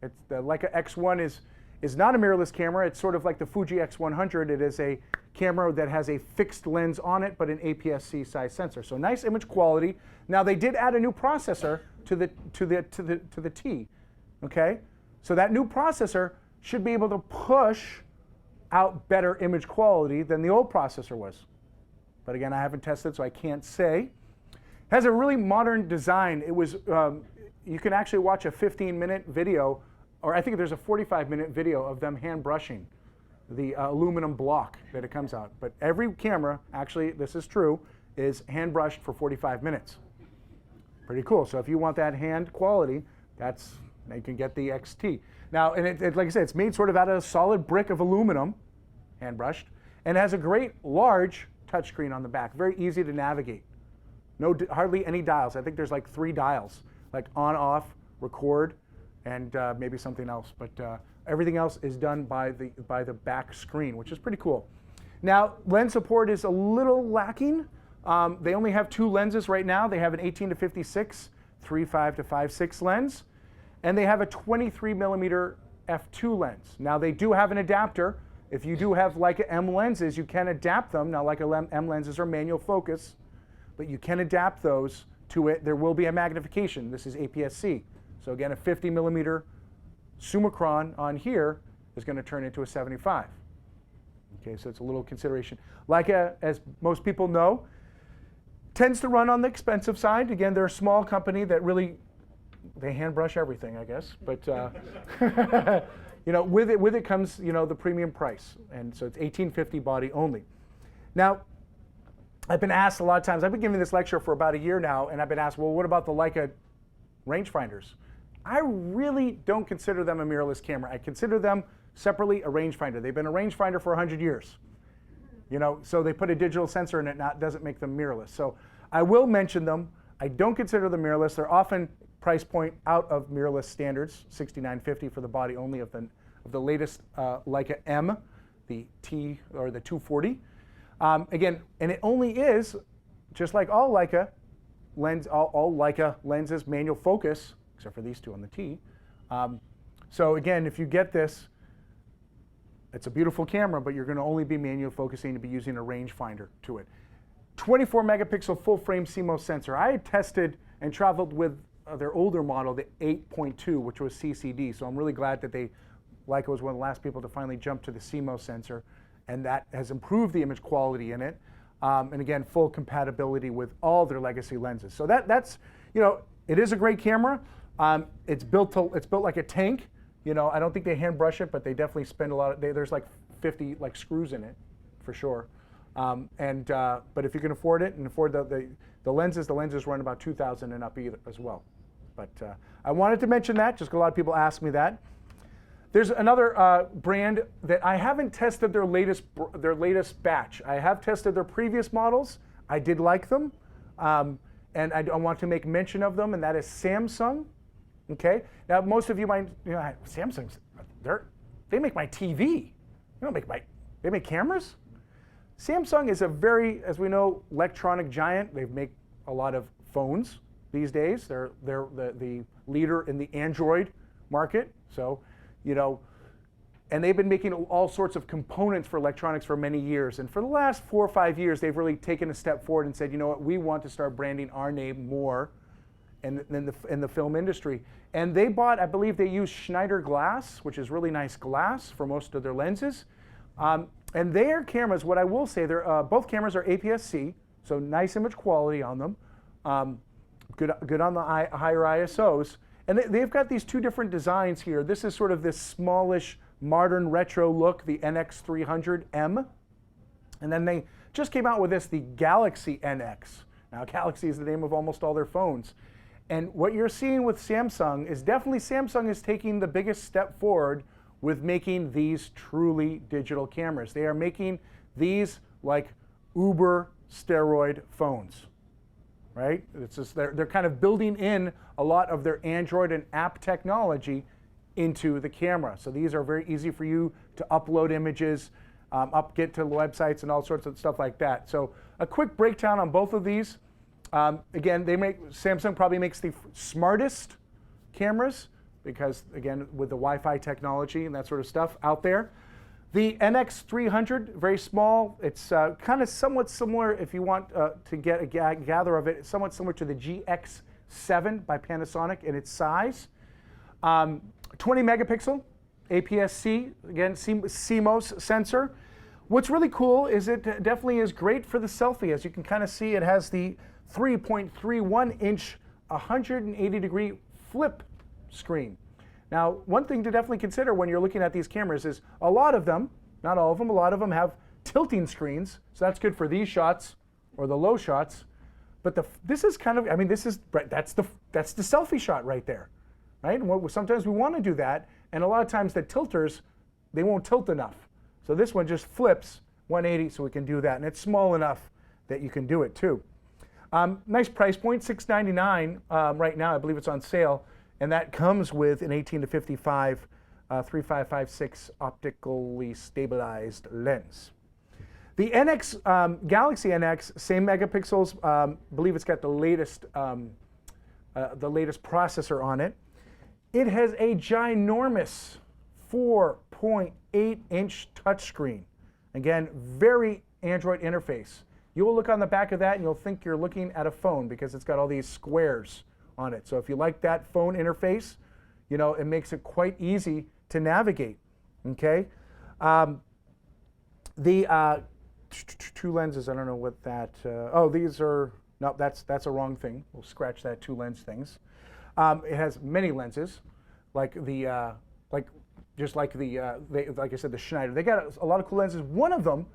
The Leica X1 is not a mirrorless camera. It's sort of like the Fuji X100. It is a camera that has a fixed lens on it, but an APS-C size sensor. So nice image quality. Now they did add a new processor to the T. Okay, so that new processor should be able to push out better image quality than the old processor was. But again, I haven't tested, so I can't say. It has a really modern design. It was, you can actually watch a 15-minute video, or I think there's a 45-minute video of them hand brushing the aluminum block that it comes out. But every camera, actually, this is true, is hand brushed for 45 minutes. Pretty cool. So if you want that hand quality, you can get the XT. Now, and like I said, it's made sort of out of a solid brick of aluminum, hand brushed, and it has a great large touchscreen on the back, very easy to navigate. Hardly any dials. I think there's like 3 dials, like on, off, record, and maybe something else. But everything else is done by the back screen, which is pretty cool. Now, lens support is a little lacking. They only have 2 lenses right now. They have an 18 to 56, 3.5 to 5.6 lens, and they have a 23 millimeter f2 lens. Now, they do have an adapter. If you do have Leica M lenses, you can adapt them. Now, Leica M lenses are manual focus, but you can adapt those to it. There will be a magnification. This is APS-C. So again, a 50 millimeter Summicron on here is going to turn into a 75. Okay, so it's a little consideration. Leica, as most people know, tends to run on the expensive side. Again, they're a small company that really they hand brush everything, I guess. But you know, with it comes, you know, the premium price, and so it's $1850 body only. Now, I've been asked a lot of times. I've been giving this lecture for about a year now, and I've been asked, well, what about the Leica rangefinders? I really don't consider them a mirrorless camera. I consider them separately a rangefinder. They've been a rangefinder for 100 years. You know, so they put a digital sensor in it, doesn't make them mirrorless. So I will mention them. I don't consider them mirrorless. They're often price point out of mirrorless standards, $69.50 for the body only of the latest Leica M, the T or the 240. Again, and it only is, just like all Leica all Leica lenses, manual focus, except for these two on the T. So again, if you get this, it's a beautiful camera, but you're going to only be manual focusing to be using a rangefinder to it. 24 megapixel full frame CMOS sensor. I had tested and traveled with their older model, the 8.2, which was CCD. So I'm really glad that Leica was one of the last people to finally jump to the CMOS sensor, and that has improved the image quality in it. And again, full compatibility with all their legacy lenses. So that's, you know, it is a great camera. It's built like a tank. You know, I don't think they hand brush it, but they definitely spend a lot of, there's like 50 like screws in it, for sure. But if you can afford it and afford the lenses run about $2,000 and up as well. But I wanted to mention that, just 'cause a lot of people ask me that. There's another brand that I haven't tested their latest batch. I have tested their previous models. I did like them, and I want to make mention of them, and that is Samsung. Okay. Now, most of you might, you know, Samsung's, they make my TV. They make cameras. Samsung is a very, as we know, electronic giant. They make a lot of phones these days. They're the leader in the Android market. So, you know, and they've been making all sorts of components for electronics for many years. And for the last 4 or 5 years, they've really taken a step forward and said, you know what, we want to start branding our name more in the film industry. And they bought, I believe they use Schneider glass, which is really nice glass for most of their lenses. And their cameras, what I will say, both cameras are APS-C, so nice image quality on them. Good on the higher ISOs. And they've got these two different designs here. This is sort of this smallish, modern retro look, the NX300M. And then they just came out with this, the Galaxy NX. Now, Galaxy is the name of almost all their phones. And what you're seeing with Samsung is definitely Samsung is taking the biggest step forward with making these truly digital cameras. They are making these like Uber steroid phones, right? It's just they're kind of building in a lot of their Android and app technology into the camera. So these are very easy for you to upload images, get to websites and all sorts of stuff like that. So a quick breakdown on both of these. Again, Samsung probably makes the smartest cameras because, again, with the Wi-Fi technology and that sort of stuff out there. The NX300, very small. It's kind of somewhat similar, if you want to get a gather of it, somewhat similar to the GX7 by Panasonic in its size. 20 megapixel, APS-C, again, CMOS sensor. What's really cool is it definitely is great for the selfie. As you can kind of see, it has the 3.31-inch 180-degree flip screen. Now, one thing to definitely consider when you're looking at these cameras is a lot of them, not all of them, a lot of them have tilting screens. So that's good for these shots or the low shots. But this is kind of, I mean, that's the selfie shot right there, right? And sometimes we want to do that, and a lot of times the tilters, they won't tilt enough. So this one just flips 180, so we can do that, and it's small enough that you can do it too. Nice price point, $699 right now. I believe it's on sale, and that comes with an 18 to 55 3556 optically stabilized lens. The NX Galaxy NX, same megapixels. Believe it's got the latest processor on it. It has a ginormous 4.8-inch touchscreen. Again, very Android interface. You will look on the back of that and you'll think you're looking at a phone because it's got all these squares on it. So if you like that phone interface, you know, it makes it quite easy to navigate. Okay. The two lenses, I don't know what that. Oh, these are no. That's a wrong thing. We'll scratch that two lens things. It has many lenses, like the just like like I said, the Schneider. They got a lot of cool lenses. One of them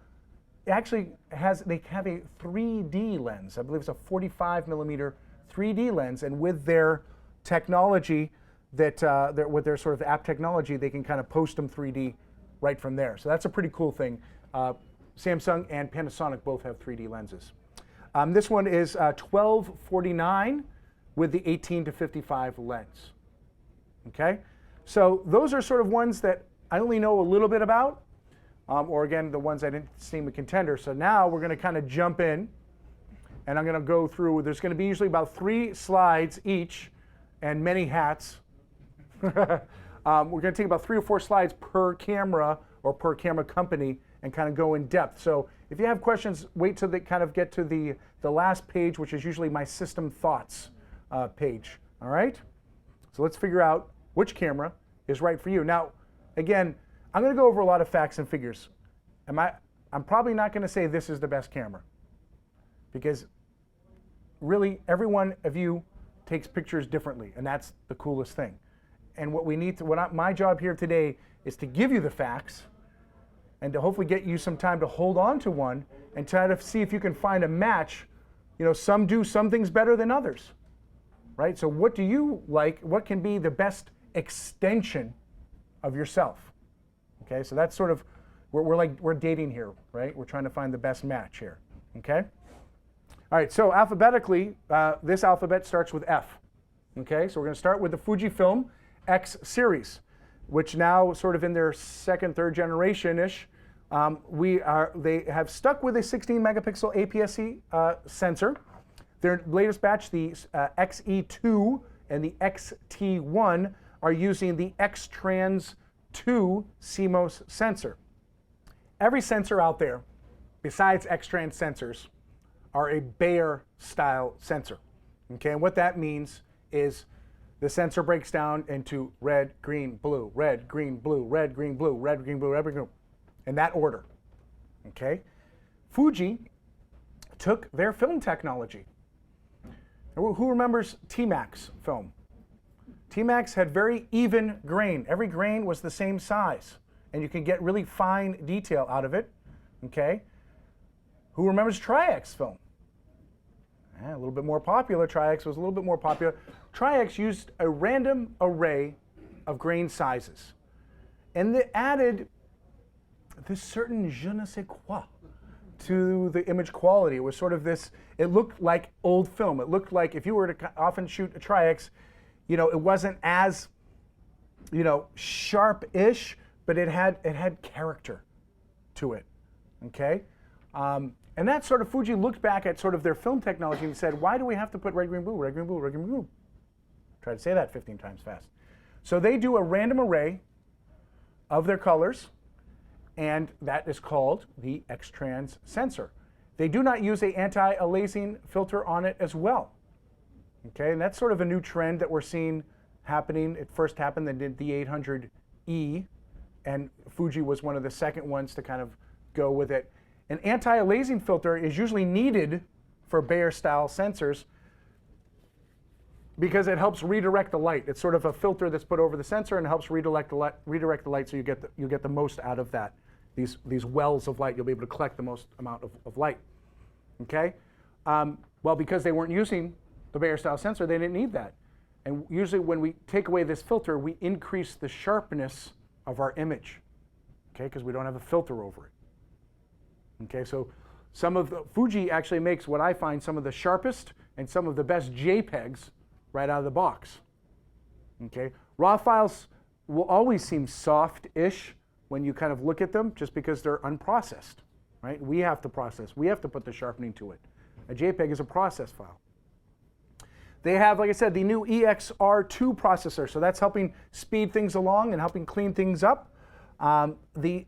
actually they have a 3D lens. I believe it's a 45 millimeter 3D lens, and with their technology, with their sort of app technology, they can kind of post them 3D right from there. So that's a pretty cool thing. Samsung and Panasonic both have 3D lenses. This one is $1249 with the 18 to 55 lens. Okay, so those are sort of ones that I only know a little bit about, or again, the ones I didn't see with Contender. So now we're going to kind of jump in, and I'm going to go through. There's going to be usually about 3 slides each, and many hats. We're going to take about 3 or 4 slides per camera or per camera company and kind of go in depth. So if you have questions, wait till they kind of get to the last page, which is usually my system thoughts page. All right? So let's figure out which camera is right for you. Now, again, I'm going to go over a lot of facts and figures. I'm probably not going to say this is the best camera, because really every one of you takes pictures differently, and that's the coolest thing. And my job here today is to give you the facts and to hopefully get you some time to hold on to one and try to see if you can find a match. You know, some do some things better than others, right? So what do you like? What can be the best extension of yourself? Okay, so that's sort of, we're dating here, right? We're trying to find the best match here, okay? All right, so alphabetically, this alphabet starts with F. Okay, so we're going to start with the Fujifilm X series, which now sort of in their second, third generation-ish, they have stuck with a 16 megapixel APS-C sensor. Their latest batch, the XE2 and the XT1, are using the X-Trans 2 CMOS sensor. Every sensor out there, besides X-Trans sensors, are a Bayer-style sensor. Okay, and what that means is the sensor breaks down into red, green, blue, red, green, blue, red, green, blue, red, green, blue, red, green, blue, in that order. Okay, Fuji took their film technology. Who remembers T-Max film? T-Max had very even grain. Every grain was the same size, and you can get really fine detail out of it. Okay, who remembers Tri-X film? A little bit more popular. Tri-X was a little bit more popular. Tri-X used a random array of grain sizes, and they added this certain je ne sais quoi to the image quality. It was sort of this, it looked like old film. It looked like if you were to often shoot a Tri-X, you know, it wasn't as, you know, sharp-ish, but it had character to it, okay? And that sort of, Fuji looked back at sort of their film technology and said, why do we have to put red, green, blue, red, green, blue, red, green, blue? Try to say that 15 times fast. So they do a random array of their colors, and that is called the X-Trans sensor. They do not use an anti-aliasing filter on it as well. Okay, and that's sort of a new trend that we're seeing happening. It first happened in the 800E, and Fuji was one of the second ones to kind of go with it. An anti-aliasing filter is usually needed for Bayer-style sensors because it helps redirect the light. It's sort of a filter that's put over the sensor and helps redirect the light, so you get the most out of that. These wells of light, you'll be able to collect the most amount of light. Okay? Well, because they weren't using the Bayer-style sensor, they didn't need that. And usually when we take away this filter, we increase the sharpness of our image, okay? Because we don't have a filter over it. Okay, so Fuji actually makes what I find some of the sharpest and some of the best JPEGs right out of the box. Okay, RAW files will always seem soft-ish when you kind of look at them, just because they're unprocessed, right? We have to process. We have to put the sharpening to it. A JPEG is a process file. They have, like I said, the new EXR2 processor, so that's helping speed things along and helping clean things up. With the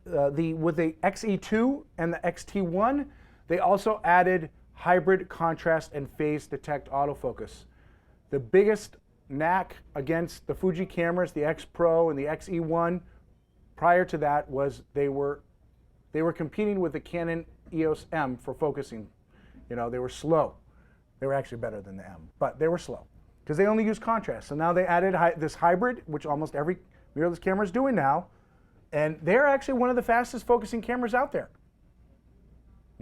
XE2 and the XT1, they also added hybrid contrast and phase detect autofocus. The biggest knack against the Fuji cameras, the X Pro and the XE1, prior to that was they were competing with the Canon EOS M for focusing. You know, they were slow. They were actually better than the M, but they were slow. because they only use contrast. So now they added this hybrid, which almost every mirrorless camera is doing now, and they're actually one of the fastest focusing cameras out there.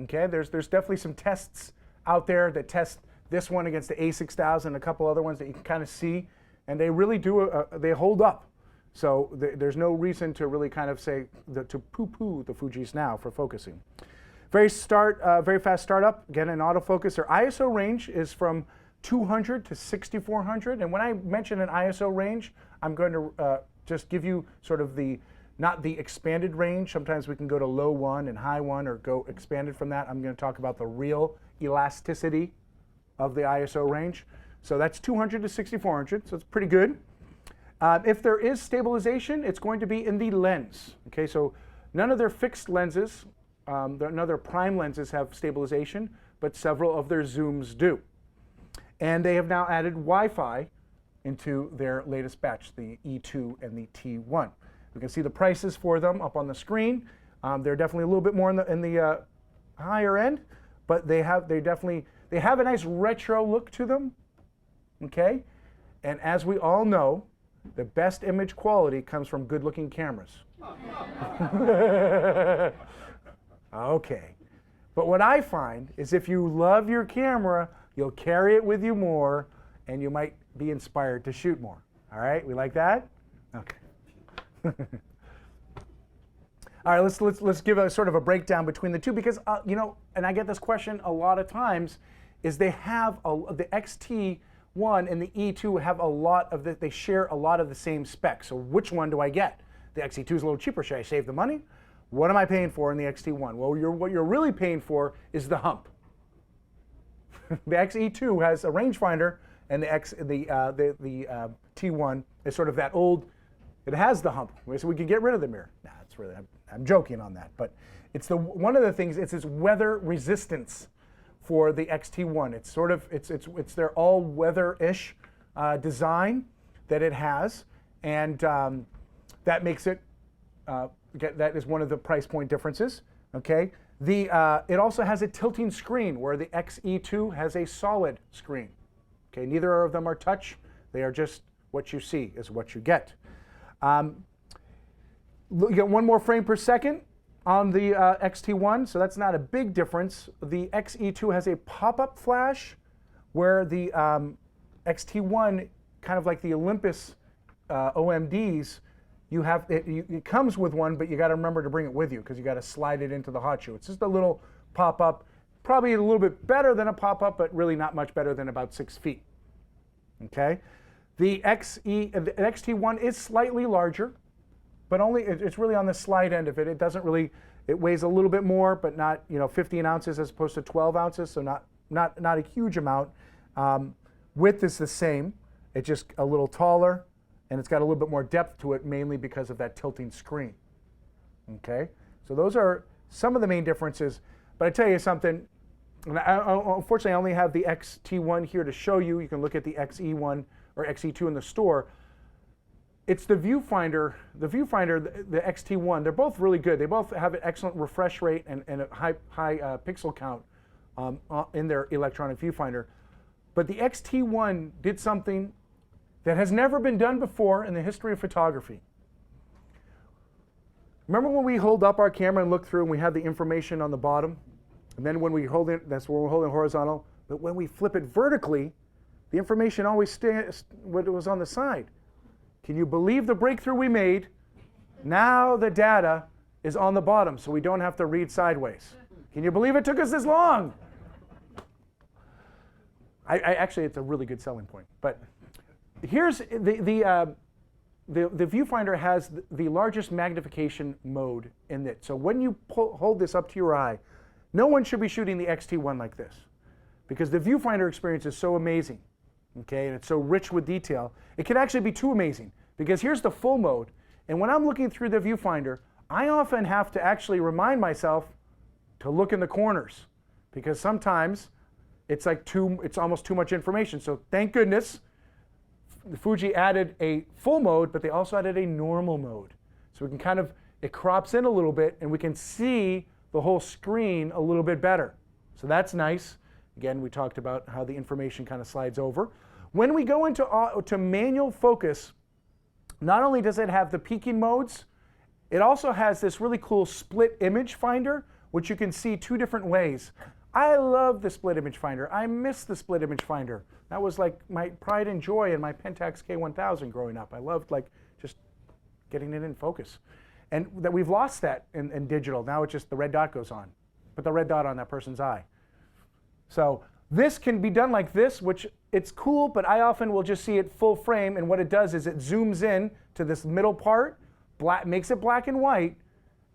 Okay, there's definitely some tests out there that test this one against the A6000 and a couple other ones that you can kind of see, and they really do, they hold up. So there's no reason to really kind of say, to poo-poo the Fujis now for focusing. Very fast startup, again in autofocus. Their ISO range is from 200 to 6400, and when I mention an ISO range, I'm going to just give you sort of not the expanded range. Sometimes we can go to low 1 and high 1 or go expanded from that. I'm going to talk about the real elasticity of the ISO range. So that's 200 to 6400, so it's pretty good. If there is stabilization, it's going to be in the lens. Okay, so none of their fixed lenses, none of their prime lenses have stabilization, but several of their zooms do. And they have now added Wi-Fi into their latest batch, the E2 and the T1. We can see the prices for them up on the screen. They're definitely a little bit more in the higher end, but they have a nice retro look to them. Okay, and as we all know, the best image quality comes from good-looking cameras. Okay, but what I find is if you love your camera, you'll carry it with you more, and you might be inspired to shoot more. All right, we like that? Okay. All right, let's give a sort of a breakdown between the two, because you know, and I get this question a lot of times, is they have the XT1 and the E2 have a lot of they share a lot of the same specs. So which one do I get? The XT2 is a little cheaper. Should I save the money? What am I paying for in the XT1? Well, what you're really paying for is the hump. The XE2 has a rangefinder, and the T1 is sort of that old. It has the hump, so we can get rid of the mirror. Nah, it's really, I'm joking on that, but it's one of the things. It's its weather resistance for the XT1. It's sort of it's their all-weather-ish design that it has, and that makes it. That is one of the price point differences. Okay, it also has a tilting screen where the XE2 has a solid screen. Okay, neither of them are touch. They are just what you see is what you get. You get 1 more frame per second on the XT1, so that's not a big difference. The XE2 has a pop-up flash, where the XT1, kind of like the Olympus OMDs, it comes with one, but you got to remember to bring it with you because you got to slide it into the hot shoe. It's just a little pop-up, probably a little bit better than a pop-up, but really not much better than about 6 feet. Okay, the XT1 is slightly larger, but it's really on the slide end of it. It doesn't really. It weighs a little bit more, but not 15 ounces as opposed to 12 ounces, so not a huge amount. Width is the same. It's just a little taller, and it's got a little bit more depth to it, mainly because of that tilting screen. Okay, so those are some of the main differences. But I tell you something, and unfortunately I only have the XT1 here to show you. You can look at the XE1 or XE2 in the store. It's the viewfinder, the XT1. They're both really good. They both have an excellent refresh rate and a high pixel count in their electronic viewfinder. But the XT1 did something that has never been done before in the history of photography. Remember when we hold up our camera and look through and we have the information on the bottom? And then when we hold it, that's when we're holding horizontal. But when we flip it vertically, the information always stays what was on the side. Can you believe the breakthrough we made? Now the data is on the bottom, so we don't have to read sideways. Can you believe it took us this long? Actually, it's a really good selling point. But here's the viewfinder has the largest magnification mode in it. So when you hold this up to your eye, no one should be shooting the XT1 like this, because the viewfinder experience is so amazing. Okay, and it's so rich with detail. It can actually be too amazing, because here's the full mode, and when I'm looking through the viewfinder, I often have to actually remind myself to look in the corners, because sometimes it's almost too much information. So thank goodness the Fuji added a full mode, but they also added a normal mode. So we can it crops in a little bit, and we can see the whole screen a little bit better. So that's nice. Again, we talked about how the information kind of slides over. When we go into to manual focus, not only does it have the peaking modes, it also has this really cool split image finder, which you can see two different ways. I love the split image finder. I miss the split image finder. That was like my pride and joy in my Pentax K1000 growing up. I loved like just getting it in focus. And that we've lost that in digital. Now it's just the red dot goes on. Put the red dot on that person's eye. So this can be done like this, which it's cool, but I often will just see it full frame, and what it does is it zooms in to this middle part, makes it black and white,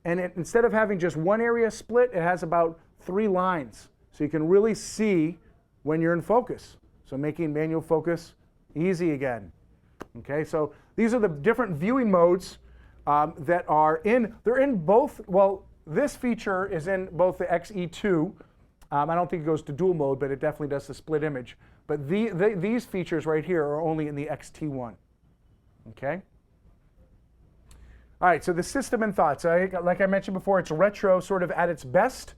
and instead of having just one area split, it has about 3 lines. So you can really see when you're in focus. So making manual focus easy again. Okay, so these are the different viewing modes that are they're in both, well, this feature is in both the XE2. I don't think it goes to dual mode, but it definitely does the split image. But these features right here are only in the XT1. Okay? All right, so the system and thoughts. Like I mentioned before, it's retro sort of at its best.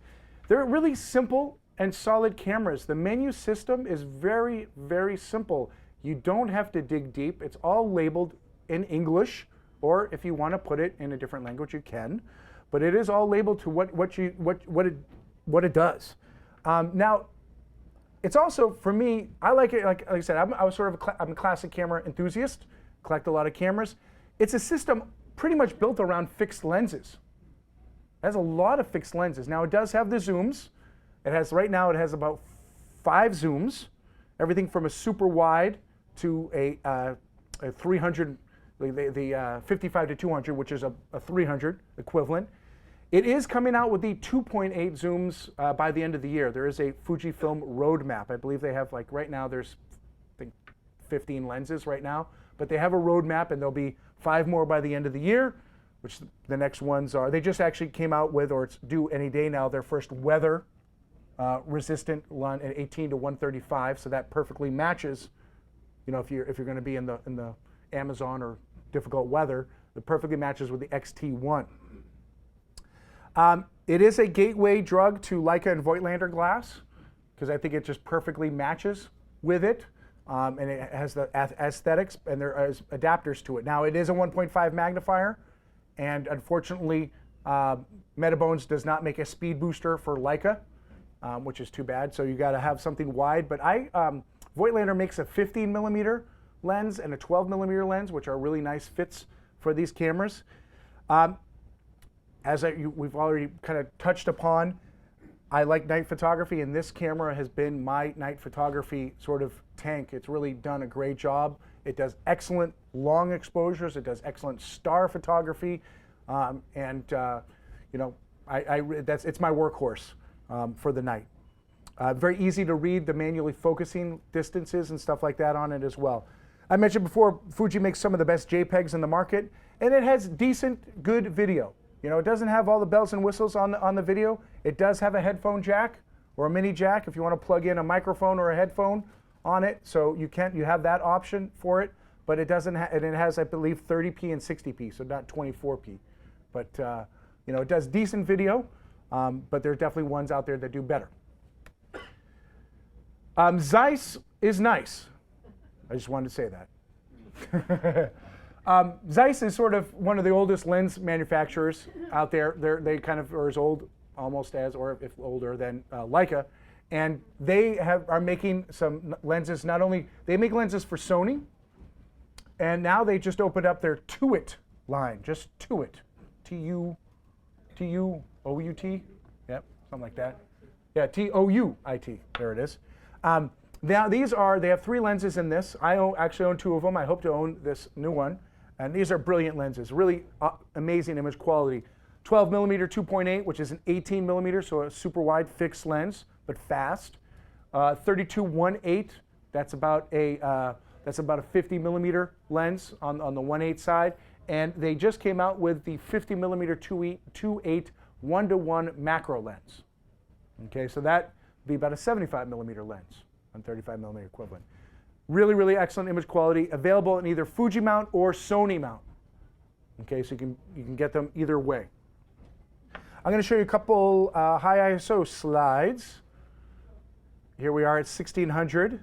They're really simple and solid cameras. The menu system is very, very simple. You don't have to dig deep. It's all labeled in English, or if you want to put it in a different language, you can. But it is all labeled to what it does. Now, it's also, for me, I like it, like I said, I'm a classic camera enthusiast, collect a lot of cameras. It's a system pretty much built around fixed lenses. It has a lot of fixed lenses. Now, it does have the zooms. Right now, it has about 5 zooms, everything from a super wide to a 300, the 55 to 200, which is a 300 equivalent. It is coming out with the 2.8 zooms by the end of the year. There is a Fujifilm roadmap. I believe they have, like, right now there's, I think, 15 lenses right now. But they have a roadmap, and there'll be 5 more by the end of the year, which the next ones are. They just actually came out with, or it's due any day now, their first weather resistant lens at 18 to 135. So that perfectly matches, you know, if you're going to be in the Amazon or difficult weather, it perfectly matches with the XT1. It is a gateway drug to Leica and Voigtlander glass, because I think it just perfectly matches with it, and it has the aesthetics, and there are adapters to it. Now, it is a 1.5 magnifier, and unfortunately, Metabones does not make a speed booster for Leica, which is too bad, so you got to have something wide. But Voigtlander makes a 15 millimeter lens and a 12 millimeter lens, which are really nice fits for these cameras. As we've already kind of touched upon, I like night photography, and this camera has been my night photography sort of tank. It's really done a great job. It does excellent long exposures. It does excellent star photography, and you know, it's my workhorse for the night. Very easy to read the manually focusing distances and stuff like that on it as well. I mentioned before, Fuji makes some of the best JPEGs in the market, and it has decent, good video. You know, it doesn't have all the bells and whistles on the video. It does have a headphone jack or a mini jack if you want to plug in a microphone or a headphone on it. So you have that option for it, but it doesn't. And it has, I believe, 30p and 60p, so not 24p. But you know, it does decent video. But there are definitely ones out there that do better. Zeiss is nice. I just wanted to say that. Zeiss is sort of one of the oldest lens manufacturers out there. They kind of are as old almost as, or if older than Leica, and they are making some lenses. Not only they make lenses for Sony, and now they just opened up their TUIT line, just TUIT, T-U-O-U-T, yep, something like that. Yeah, T-O-U-I-T. There it is. Now they have 3 lenses in this. I actually own 2 of them. I hope to own this new one. And these are brilliant lenses, really amazing image quality. 12 millimeter 2.8, which is an 18 millimeter, so a super wide fixed lens, but fast. 32 1.8, that's about a 50 millimeter lens on the 1.8 side. And they just came out with the 50 millimeter 2.8 1:1 macro lens. Okay, so that would be about a 75 millimeter lens on 35 millimeter equivalent. Really, really excellent image quality, available in either Fuji mount or Sony mount. Okay, so you can get them either way. I'm going to show you a couple high ISO slides. Here we are at 1600.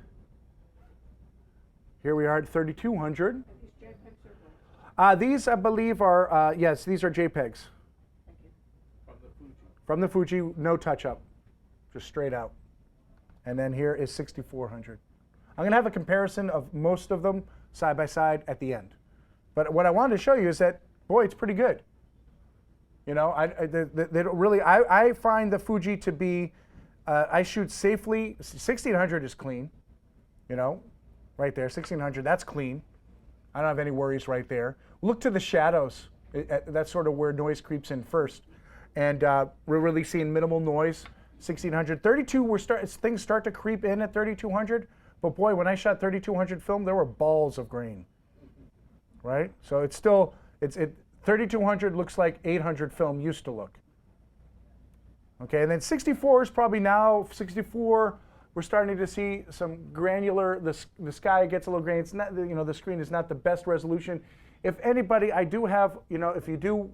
Here we are at 3200. These, I believe, are, yes, these are JPEGs. From the Fuji, no touch-up, just straight out. And then here is 6400. I'm going to have a comparison of most of them side by side at the end. But what I wanted to show you is that, boy, it's pretty good. You know, they don't really, I find the Fuji to be, I shoot safely. 1600 is clean, you know, right there, 1600, that's clean. I don't have any worries right there. Look to the shadows. That's sort of where noise creeps in first. And we're really seeing minimal noise, 1600. 32, things start to creep in at 3200. But boy, when I shot 3200 film, there were balls of grain, right? So it's still, 3200 looks like 800 film used to look. Okay, and then 64 is probably now, 64, we're starting to see some granular, the sky gets a little grainy. It's not, you know, the screen is not the best resolution. If anybody, I do have, you know, if you do,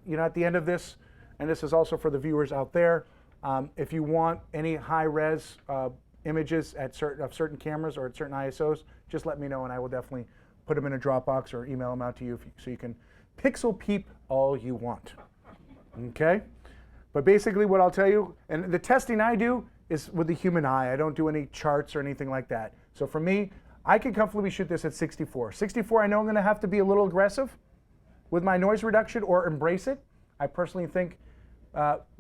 you know, at the end of this, and this is also for the viewers out there, if you want any high-res images of certain cameras or at certain ISOs, just let me know and I will definitely put them in a Dropbox or email them out to you so you can pixel peep all you want. Okay? But basically what I'll tell you, and the testing I do is with the human eye. I don't do any charts or anything like that. So for me, I can comfortably shoot this at 64. 64, I know I'm going to have to be a little aggressive with my noise reduction or embrace it. I personally think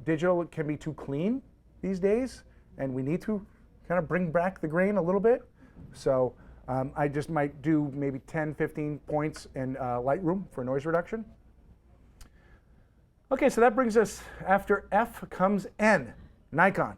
digital can be too clean these days, and we need to kind of bring back the grain a little bit. So I just might do maybe 10, 15 points in Lightroom for noise reduction. Okay, so that brings us, after F comes N, Nikon.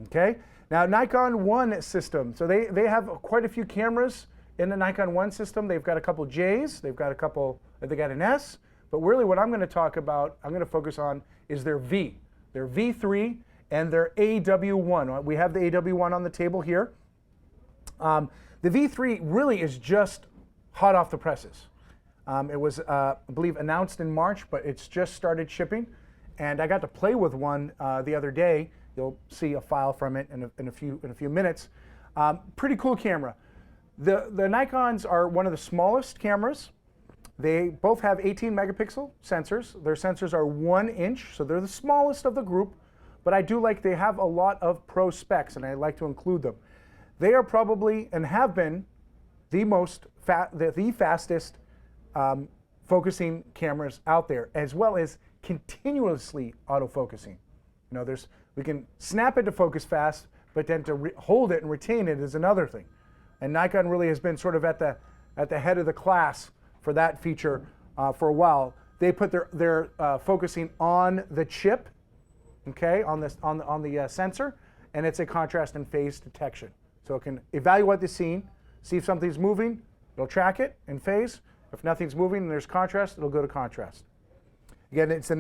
Okay, now Nikon One system. So they have quite a few cameras in the Nikon One system. They've got a couple J's, they got an S, but really what I'm going to talk about, I'm going to focus on is their V, their V3 and their AW1. We have the AW1 on the table here. The V3 really is just hot off the presses. It was, I believe, announced in March, but it's just started shipping. And I got to play with one the other day. You'll see a file from it in a few minutes. Pretty cool camera. The Nikons are one of the smallest cameras. They both have 18 megapixel sensors. Their sensors are 1 inch, so they're the smallest of the group. But I do like they have a lot of pro specs, and I like to include them. They are probably and have been the fastest focusing cameras out there, as well as continuously autofocusing. You know, we can snap it to focus fast, but then to hold it and retain it is another thing. And Nikon really has been sort of at the head of the class for that feature for a while. They put their focusing on the chip, okay, on the sensor, and it's a contrast and phase detection. So it can evaluate the scene, see if something's moving, it'll track it in phase. If nothing's moving and there's contrast, it'll go to contrast. Again, it's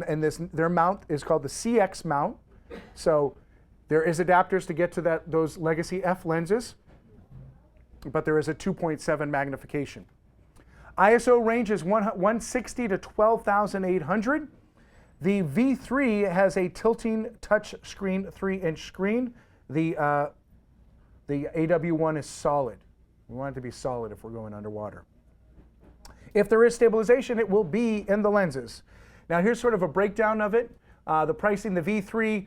their mount is called the CX mount. So there is adapters to get to those legacy F lenses, but there is a 2.7 magnification. ISO range is 160 to 12,800. The V3 has a tilting touch screen, 3-inch screen. The AW1 is solid. We want it to be solid if we're going underwater. If there is stabilization, it will be in the lenses. Now here's sort of a breakdown of it. The pricing, the V3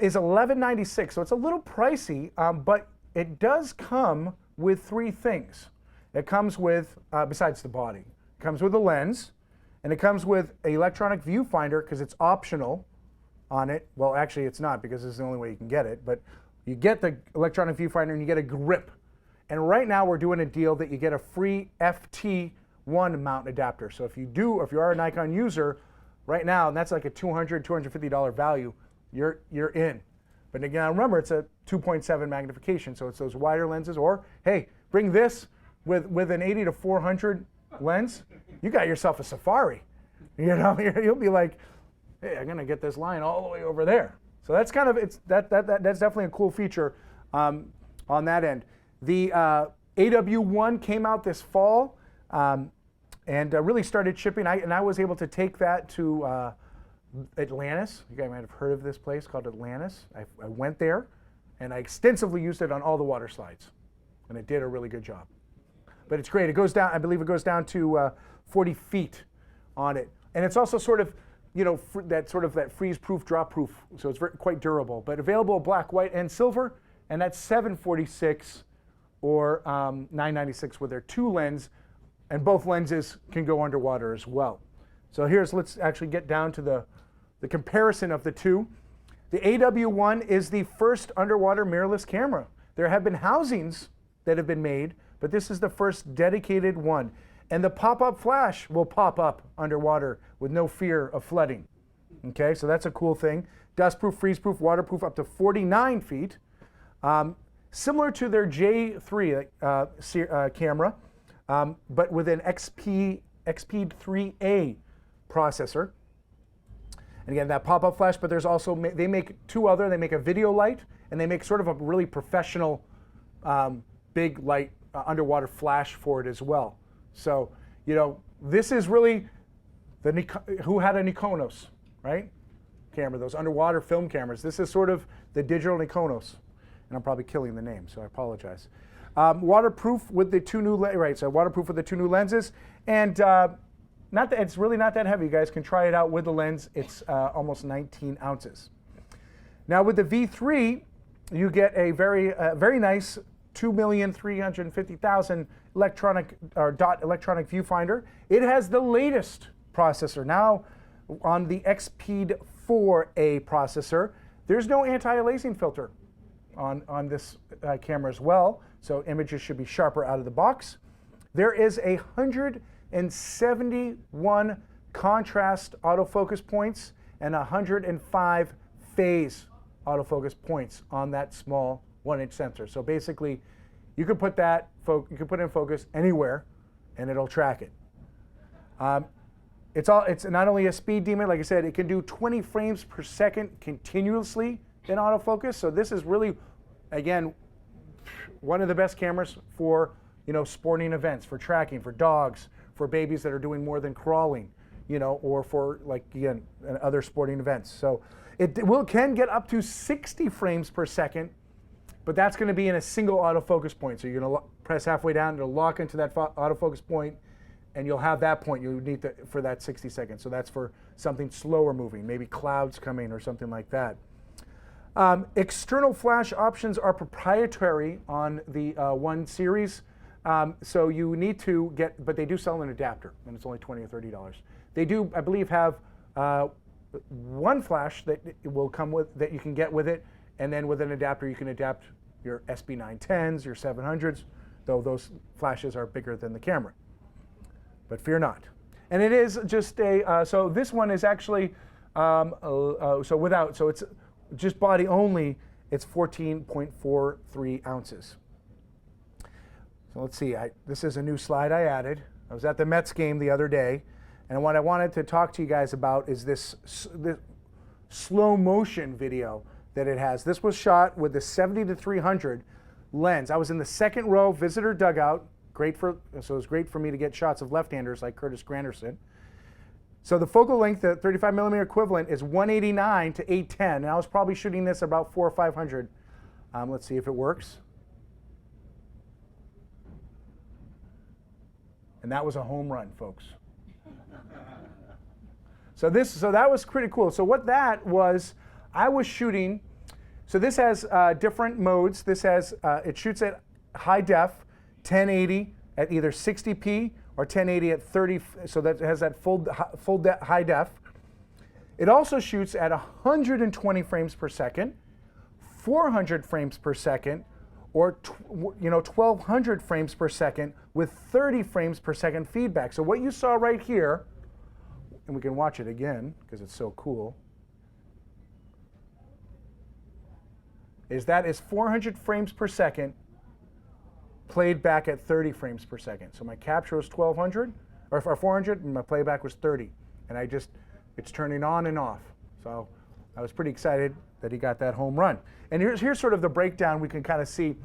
is $1196, so it's a little pricey, but it does come with 3 things. It comes with, besides the body, it comes with a lens, and it comes with an electronic viewfinder because it's optional on it. Well, actually it's not, because this is the only way you can get it, but you get the electronic viewfinder and you get a grip. And right now we're doing a deal that you get a free FT1 mount adapter. So if you are a Nikon user right now, and that's like a $200, $250 value, you're in. But again, remember it's a 2.7 magnification, so it's those wider lenses. Or hey, bring this with an 80 to 400 lens, you got yourself a Safari. You know, you'll be like, hey, I'm gonna get this line all the way over there. So that's kind of that's definitely a cool feature on that end. The AW1 came out this fall and really started shipping. I was able to take that to Atlantis. You guys might have heard of this place called Atlantis. I went there and I extensively used it on all the water slides, and it did a really good job. but it's great. It goes down, I believe it goes down to 40 feet on it. And it's also sort of, you know, that freeze-proof, drop-proof, so it's quite durable. But available black, white, and silver, and that's $746 or $996 with their 2 lens, and both lenses can go underwater as well. So let's actually get down to the comparison of the two. The AW1 is the first underwater mirrorless camera. There have been housings that have been made, but this is the first dedicated one. And the pop-up flash will pop up underwater with no fear of flooding. Okay, so that's a cool thing. Dustproof, freeze-proof, waterproof up to 49 feet. Similar to their J3 camera, but with an XP3A processor. And again, that pop-up flash, but there's also, they make 2 other. They make a video light, and they make sort of a really professional big light underwater flash for it as well. So, you know, this is really who had a Nikonos, right? Camera, those underwater film cameras. This is sort of the digital Nikonos. And I'm probably killing the name, so I apologize. Waterproof with the 2 new, so waterproof with the 2 new lenses. And it's really not that heavy. You guys can try it out with the lens. It's almost 19 ounces. Now with the V3, you get a very nice 2,350,000 electronic viewfinder. It has the latest processor. Now on the XP4A processor, there's no anti-aliasing filter on this camera as well, so images should be sharper out of the box. There is 171 contrast autofocus points and 105 phase autofocus points on that small 1-inch sensor. So basically, you could put it in focus anywhere, and it'll track it. It's not only a speed demon, like I said, it can do 20 frames per second continuously in autofocus. So this is really, again, one of the best cameras for, you know, sporting events, for tracking, for dogs, for babies that are doing more than crawling, you know, or for, like, again, other sporting events. So it can get up to 60 frames per second, but that's going to be in a single autofocus point. So you're going to press halfway down, it'll lock into that autofocus point, and you'll have that point you need for that 60 seconds. So that's for something slower moving, maybe clouds coming or something like that. External flash options are proprietary on the 1 series. So you need to get, but they do sell an adapter, and it's only $20 or $30. They do, I believe, have 1 flash that it will come with, that you can get with it, and then with an adapter you can adapt your SB910s, your 700s, though those flashes are bigger than the camera. But fear not. And it is just so this one is actually, so it's just body only, it's 14.43 ounces. So let's see, this is a new slide I added. I was at the Mets game the other day, and what I wanted to talk to you guys about is this slow motion video that it has. This was shot with the 70-300 lens. I was in the 2nd row visitor dugout. So it was great for me to get shots of left-handers like Curtis Granderson. So the focal length, the 35mm equivalent, is 189 to 810, and I was probably shooting this about 400 or 500. Let's see if it works. And that was a home run, folks. So that was pretty cool. So what that was, I was shooting. So this has different modes. This has it shoots at high def, 1080 at either 60p or 1080 at 30. So that has that full high def. It also shoots at 120 frames per second, 400 frames per second, or 1200 frames per second with 30 frames per second feedback. So what you saw right here, and we can watch it again because it's so cool, is 400 frames per second played back at 30 frames per second. So my capture was 1200 or 400, and my playback was 30. And it's turning on and off. So I was pretty excited that he got that home run. And here's sort of the breakdown. We can kind of see,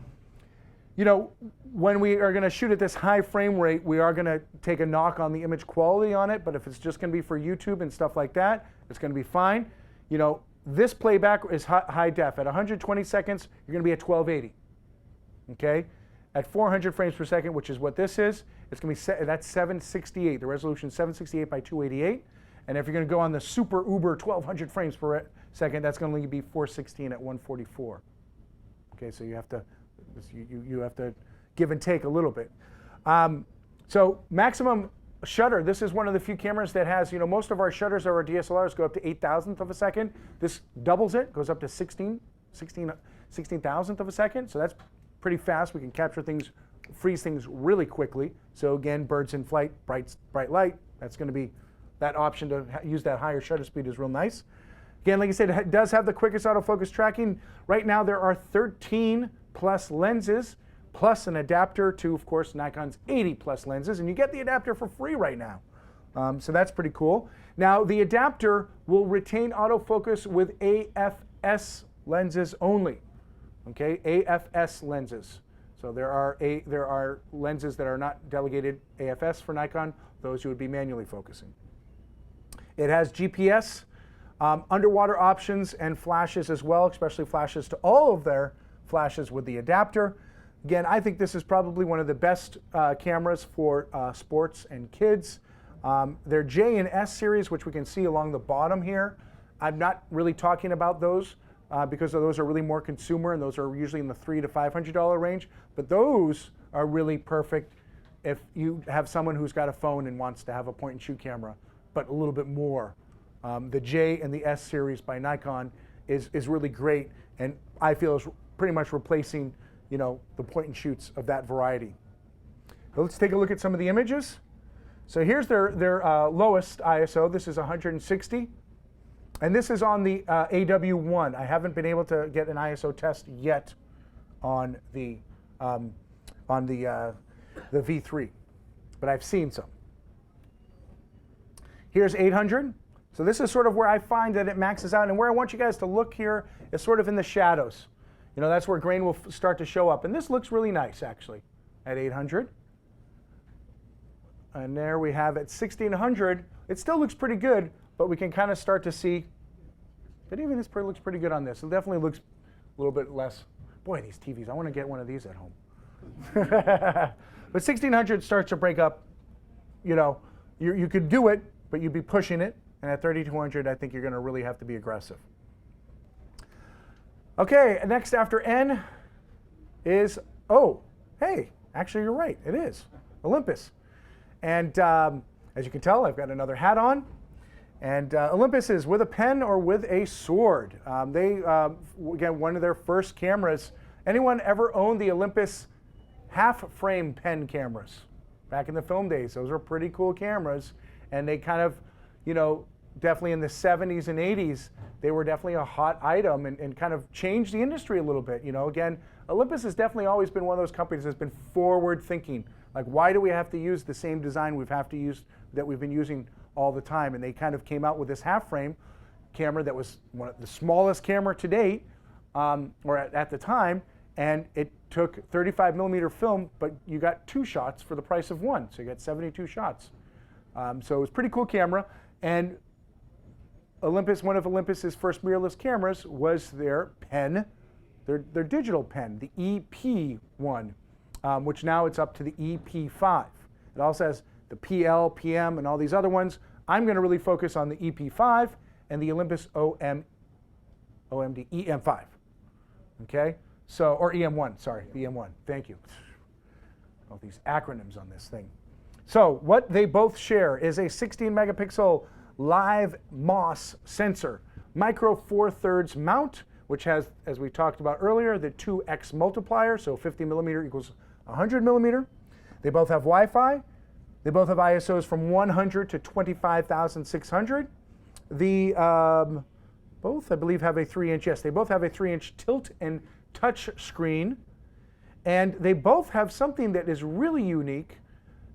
you know, when we are going to shoot at this high frame rate, we are going to take a knock on the image quality on it. But if it's just going to be for YouTube and stuff like that, it's going to be fine. You know, this playback is high def. At 120 seconds, you're going to be at 1280. Okay? at 400 frames per second, which is what this is, it's going to be that's 768. The resolution is 768 by 288. And if you're going to go on the super uber 1200 frames per second, that's going to be 416 at 144. Okay, so you have to give and take a little bit. So maximum shutter. This is one of the few cameras that has, you know, most of our shutters of our DSLRs go up to 8,000th of a second. This doubles it, goes up to 16,000th of a second. So that's pretty fast. We can capture things, freeze things really quickly. So again, birds in flight, bright light. That's going to be that option to use that higher shutter speed is real nice. Again, like I said, it does have the quickest autofocus tracking. Right now there are 13 plus lenses, plus an adapter to, of course, Nikon's 80 plus lenses, and you get the adapter for free right now. So that's pretty cool. Now the adapter will retain autofocus with AFS lenses only. Okay, AFS lenses. So there are lenses that are not delegated AFS for Nikon. Those you would be manually focusing. It has GPS, underwater options, and flashes as well, especially flashes to all of their flashes with the adapter. Again, I think this is probably one of the best cameras for sports and kids. Their J and S series, which we can see along the bottom here, I'm not really talking about those because those are really more consumer, and those are usually in the $300 to $500 range. But those are really perfect if you have someone who's got a phone and wants to have a point-and-shoot camera, but a little bit more. The J and the S series by Nikon is really great, and I feel is pretty much replacing, you know, the point-and-shoots of that variety. So let's take a look at some of the images. So here's their lowest ISO. This is 160, and this is on the AW1. I haven't been able to get an ISO test yet on the V3, but I've seen some. Here's 800. So this is sort of where I find that it maxes out, and where I want you guys to look here is sort of in the shadows. You know, that's where grain will start to show up, and this looks really nice actually at 800. And there we have at 1600. It still looks pretty good, but we can kind of start to see that even this looks pretty good on this. It definitely looks a little bit less. Boy, these TVs, I want to get one of these at home. But 1600 starts to break up. You know, you could do it, but you'd be pushing it. And at 3200, I think you're going to really have to be aggressive. Okay, next after N is, oh, hey, actually you're right, it is Olympus. And as you can tell, I've got another hat on. And Olympus is with a pen or with a sword. Again, one of their first cameras. Anyone ever owned the Olympus half-frame pen cameras? Back in the film days, those were pretty cool cameras. And they kind of, you know, definitely in the 70s and 80s, they were definitely a hot item and kind of changed the industry a little bit. You know, again, Olympus has definitely always been one of those companies that's been forward-thinking. Like, why do we have to use the same design that we've been using all the time? And they kind of came out with this half-frame camera that was one of the smallest camera to date, or at the time, and it took 35 millimeter film, but you got 2 shots for the price of 1, so you got 72 shots. So it was a pretty cool camera, and Olympus, one of Olympus's first mirrorless cameras was their pen, their digital pen, the EP1. Which now it's up to the EP5. It also has the PL, PM, and all these other ones. I'm going to really focus on the EP5 and the Olympus OMD EM5. Okay, so, or EM1, sorry, EM1. Thank you. All these acronyms on this thing. So what they both share is a 16 megapixel live MOS sensor, micro 4/3 mount, which has, as we talked about earlier, the 2x multiplier, so 50 millimeter equals 100 millimeter. They both have Wi-Fi. They both have ISOs from 100 to 25,600. Both, I believe, have a 3-inch, yes, they both have a 3-inch tilt and touch screen. And they both have something that is really unique,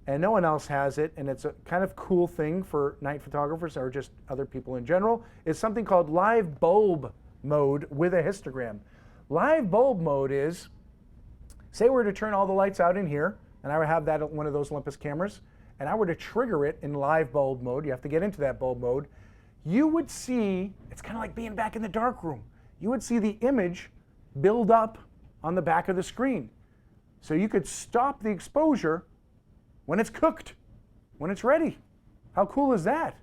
and no one else has it, and it's a kind of cool thing for night photographers or just other people in general, is something called live bulb mode with a histogram. Live bulb mode is, say we were to turn all the lights out in here, and I would have that at one of those Olympus cameras, and I were to trigger it in live bulb mode, you have to get into that bulb mode, you would see, it's kind of like being back in the dark room, you would see the image build up on the back of the screen. So you could stop the exposure when it's cooked, when it's ready. How cool is that?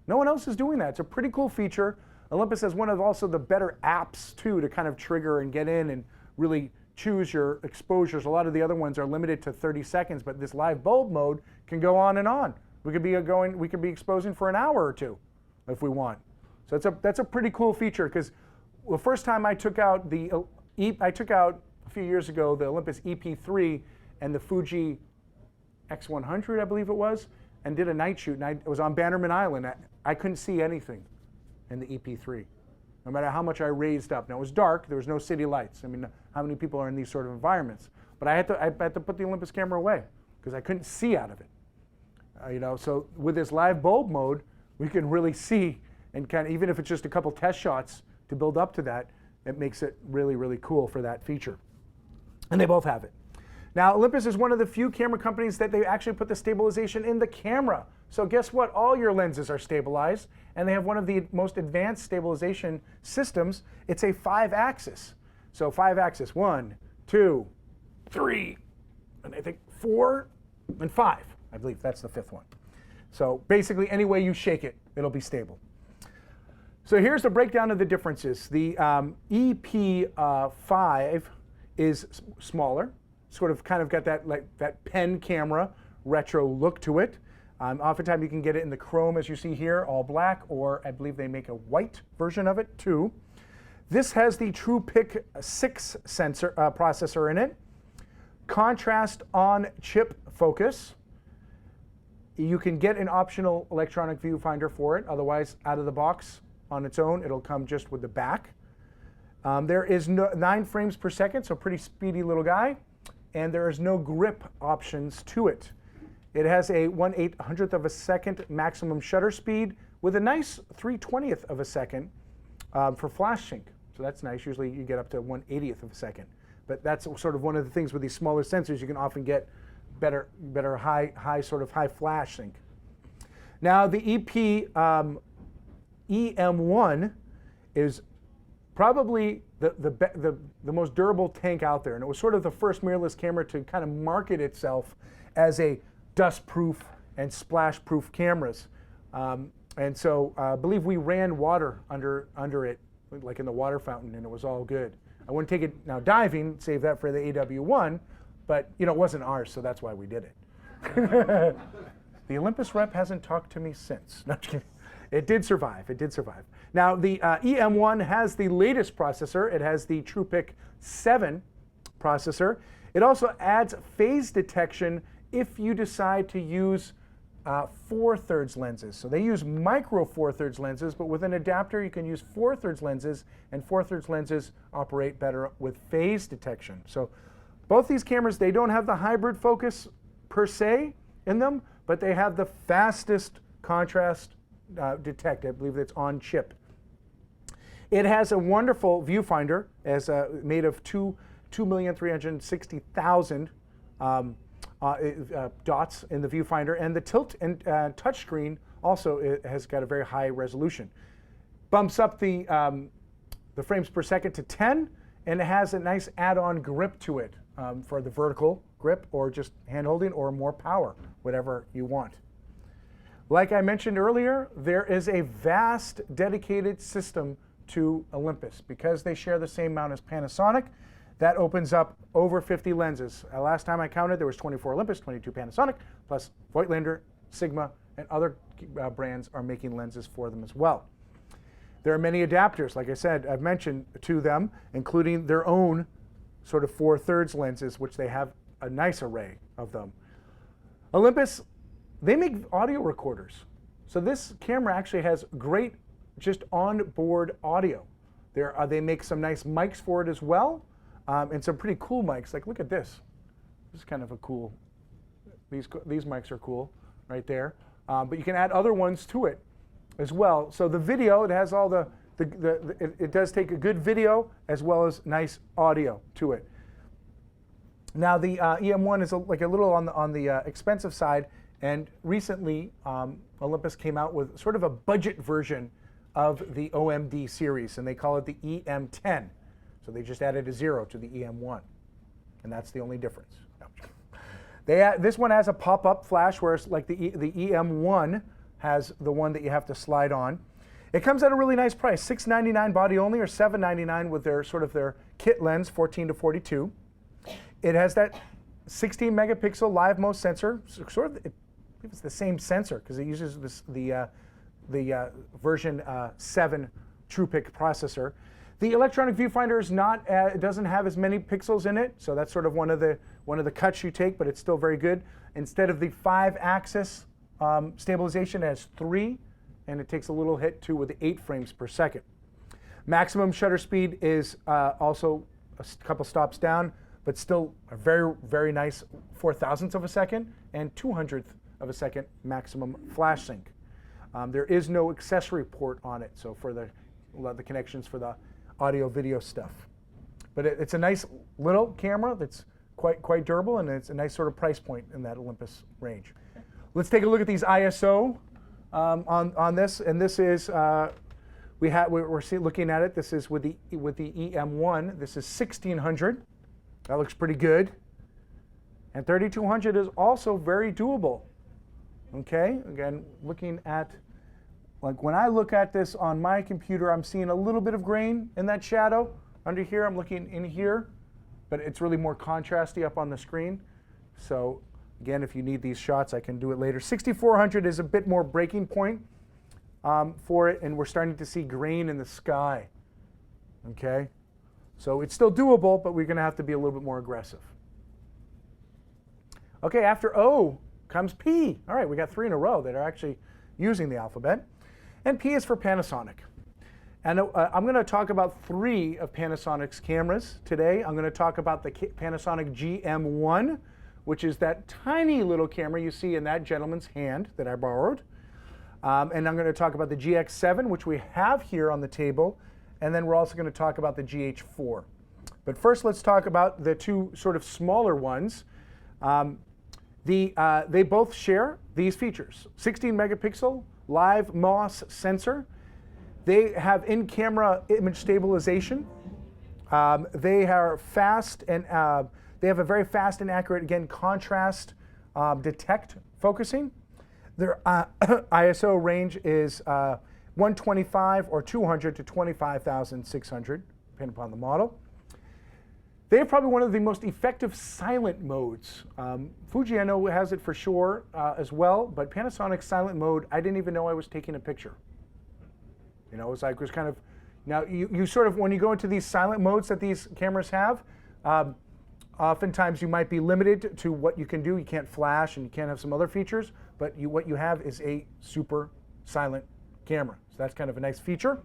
No one else is doing that. It's a pretty cool feature. Olympus has one of also the better apps too to kind of trigger and get in and really choose your exposures. A lot of the other ones are limited to 30 seconds, but this live bulb mode can go on and on. We could be exposing for an hour or two if we want. So that's a pretty cool feature, because the first time I took out a few years ago the Olympus EP3 and the Fuji X100, I believe it was, and did a night shoot, and it was on Biderman Island. I couldn't see anything in the EP3, no matter how much I raised up. Now it was dark, there was no city lights. I mean, how many people are in these sort of environments? But I had to put the Olympus camera away because I couldn't see out of it. So with this live bulb mode, we can really see, and kind of, even if it's just a couple test shots to build up to that, it makes it really, really cool for that feature. And they both have it. Now, Olympus is one of the few camera companies that they actually put the stabilization in the camera. So guess what? All your lenses are stabilized, and they have one of the most advanced stabilization systems. It's a 5-axis. So 5-axis, 1, 2, 3, and I think 4 and 5. I believe that's the 5th one. So basically, any way you shake it, it'll be stable. So here's the breakdown of the differences. The EP5 is smaller, sort of kind of got that pen camera retro look to it. Oftentimes you can get it in the chrome, as you see here, all black, or I believe they make a white version of it too. This has the TruePic 6 sensor processor in it. Contrast on chip focus. You can get an optional electronic viewfinder for it. Otherwise, out of the box on its own, it'll come just with the back. There is 9 frames per second, so pretty speedy little guy. And there is no grip options to it. It has a 1/800th of a second maximum shutter speed with a nice 3/20th of a second for flash sync. So that's nice. Usually you get up to 1/80th of a second. But that's sort of one of the things with these smaller sensors, you can often get better high flash sync. Now the EM1 is probably the most durable tank out there, and it was sort of the first mirrorless camera to kind of market itself as a dust-proof and splash-proof cameras. And so I believe we ran water under it, like in the water fountain, and it was all good. I wouldn't take it now diving, save that for the AW1, but it wasn't ours, so that's why we did it. The Olympus rep hasn't talked to me since. No, it did survive. It did survive. Now, the EM1 has the latest processor. It has the TruePic 7 processor. It also adds phase detection if you decide to use 4/3 lenses. So they use micro 4/3 lenses, but with an adapter you can use 4/3 lenses, and 4/3 lenses operate better with phase detection. So both these cameras, they don't have the hybrid focus per se in them, but they have the fastest contrast detect. I believe it's on chip. It has a wonderful viewfinder, as made of 2,360,000 dots in the viewfinder, and the tilt and touchscreen also has got a very high resolution. Bumps up the frames per second to 10, and it has a nice add-on grip to it for the vertical grip, or just hand holding, or more power, whatever you want. Like I mentioned earlier, there is a vast dedicated system to Olympus. Because they share the same amount as Panasonic, that opens up over 50 lenses. Last time I counted, there was 24 Olympus, 22 Panasonic, plus Voigtlander, Sigma, and other brands are making lenses for them as well. There are many adapters, like I said, I've mentioned to them, including their own sort of 4/3 lenses, which they have a nice array of them. Olympus, they make audio recorders. So this camera actually has great just onboard audio. They make some nice mics for it as well, and some pretty cool mics. Like, look at this. This is kind of a cool, these mics are cool right there. But you can add other ones to it as well. So the video, it has all it does take a good video as well as nice audio to it. Now the EM1 is like a little on the expensive side, and recently Olympus came out with sort of a budget version of the OMD series, and they call it the EM10. So they just added a 0 to the EM1. and that's the only difference. This one has a pop-up flash, whereas like the EM1 has the one that you have to slide on. It comes at a really nice price, $699 body only, or $799 with their sort of their kit lens, 14 to 42. It has that 16 megapixel live mode sensor, sort of it's the same sensor because it uses the version 7 TruePic processor. The electronic viewfinder is not, it doesn't have as many pixels in it, so that's sort of one of the cuts you take, but it's still very good. Instead of the 5-axis stabilization, it has 3, and it takes a little hit too with 8 frames per second. Maximum shutter speed is also a couple stops down, but still a very, very nice 0.04 of a second and 0.02 of a second maximum flash sync. There is no accessory port on it, so for the connections for the audio video stuff. But it's a nice little camera that's quite durable, and it's a nice sort of price point in that Olympus range. Let's take a look at these ISO on this, and this is we're looking at it. This is with the EM1. This is 1600. That looks pretty good. And 3200 is also very doable. Okay, again, looking at, like when I look at this on my computer, I'm seeing a little bit of grain in that shadow. Under here, I'm looking in here, but it's really more contrasty up on the screen. So again, if you need these shots, I can do it later. 6400 is a bit more breaking point for it, and we're starting to see grain in the sky. Okay, so it's still doable, but we're going to have to be a little bit more aggressive. Okay, after O comes P. All right, we got 3 in a row that are actually using the alphabet. And P is for Panasonic. And I'm going to talk about 3 of Panasonic's cameras today. I'm going to talk about the Panasonic GM1, which is that tiny little camera you see in that gentleman's hand that I borrowed. And I'm going to talk about the GX7, which we have here on the table. And then we're also going to talk about the GH4. But first, let's talk about the 2 sort of smaller ones. They both share these features: 16 megapixel live MOS sensor. They have in-camera image stabilization. They are fast, and they have a very fast and accurate, again, contrast detect focusing. Their ISO range is 125 or 200 to 25,600, depending upon the model. They have probably one of the most effective silent modes. Fuji, I know, has it for sure as well, but Panasonic silent mode, I didn't even know I was taking a picture. You know, it was kind of, now you sort of, when you go into these silent modes that these cameras have, oftentimes you might be limited to what you can do. You can't flash and you can't have some other features, but what you have is a super silent camera. So that's kind of a nice feature.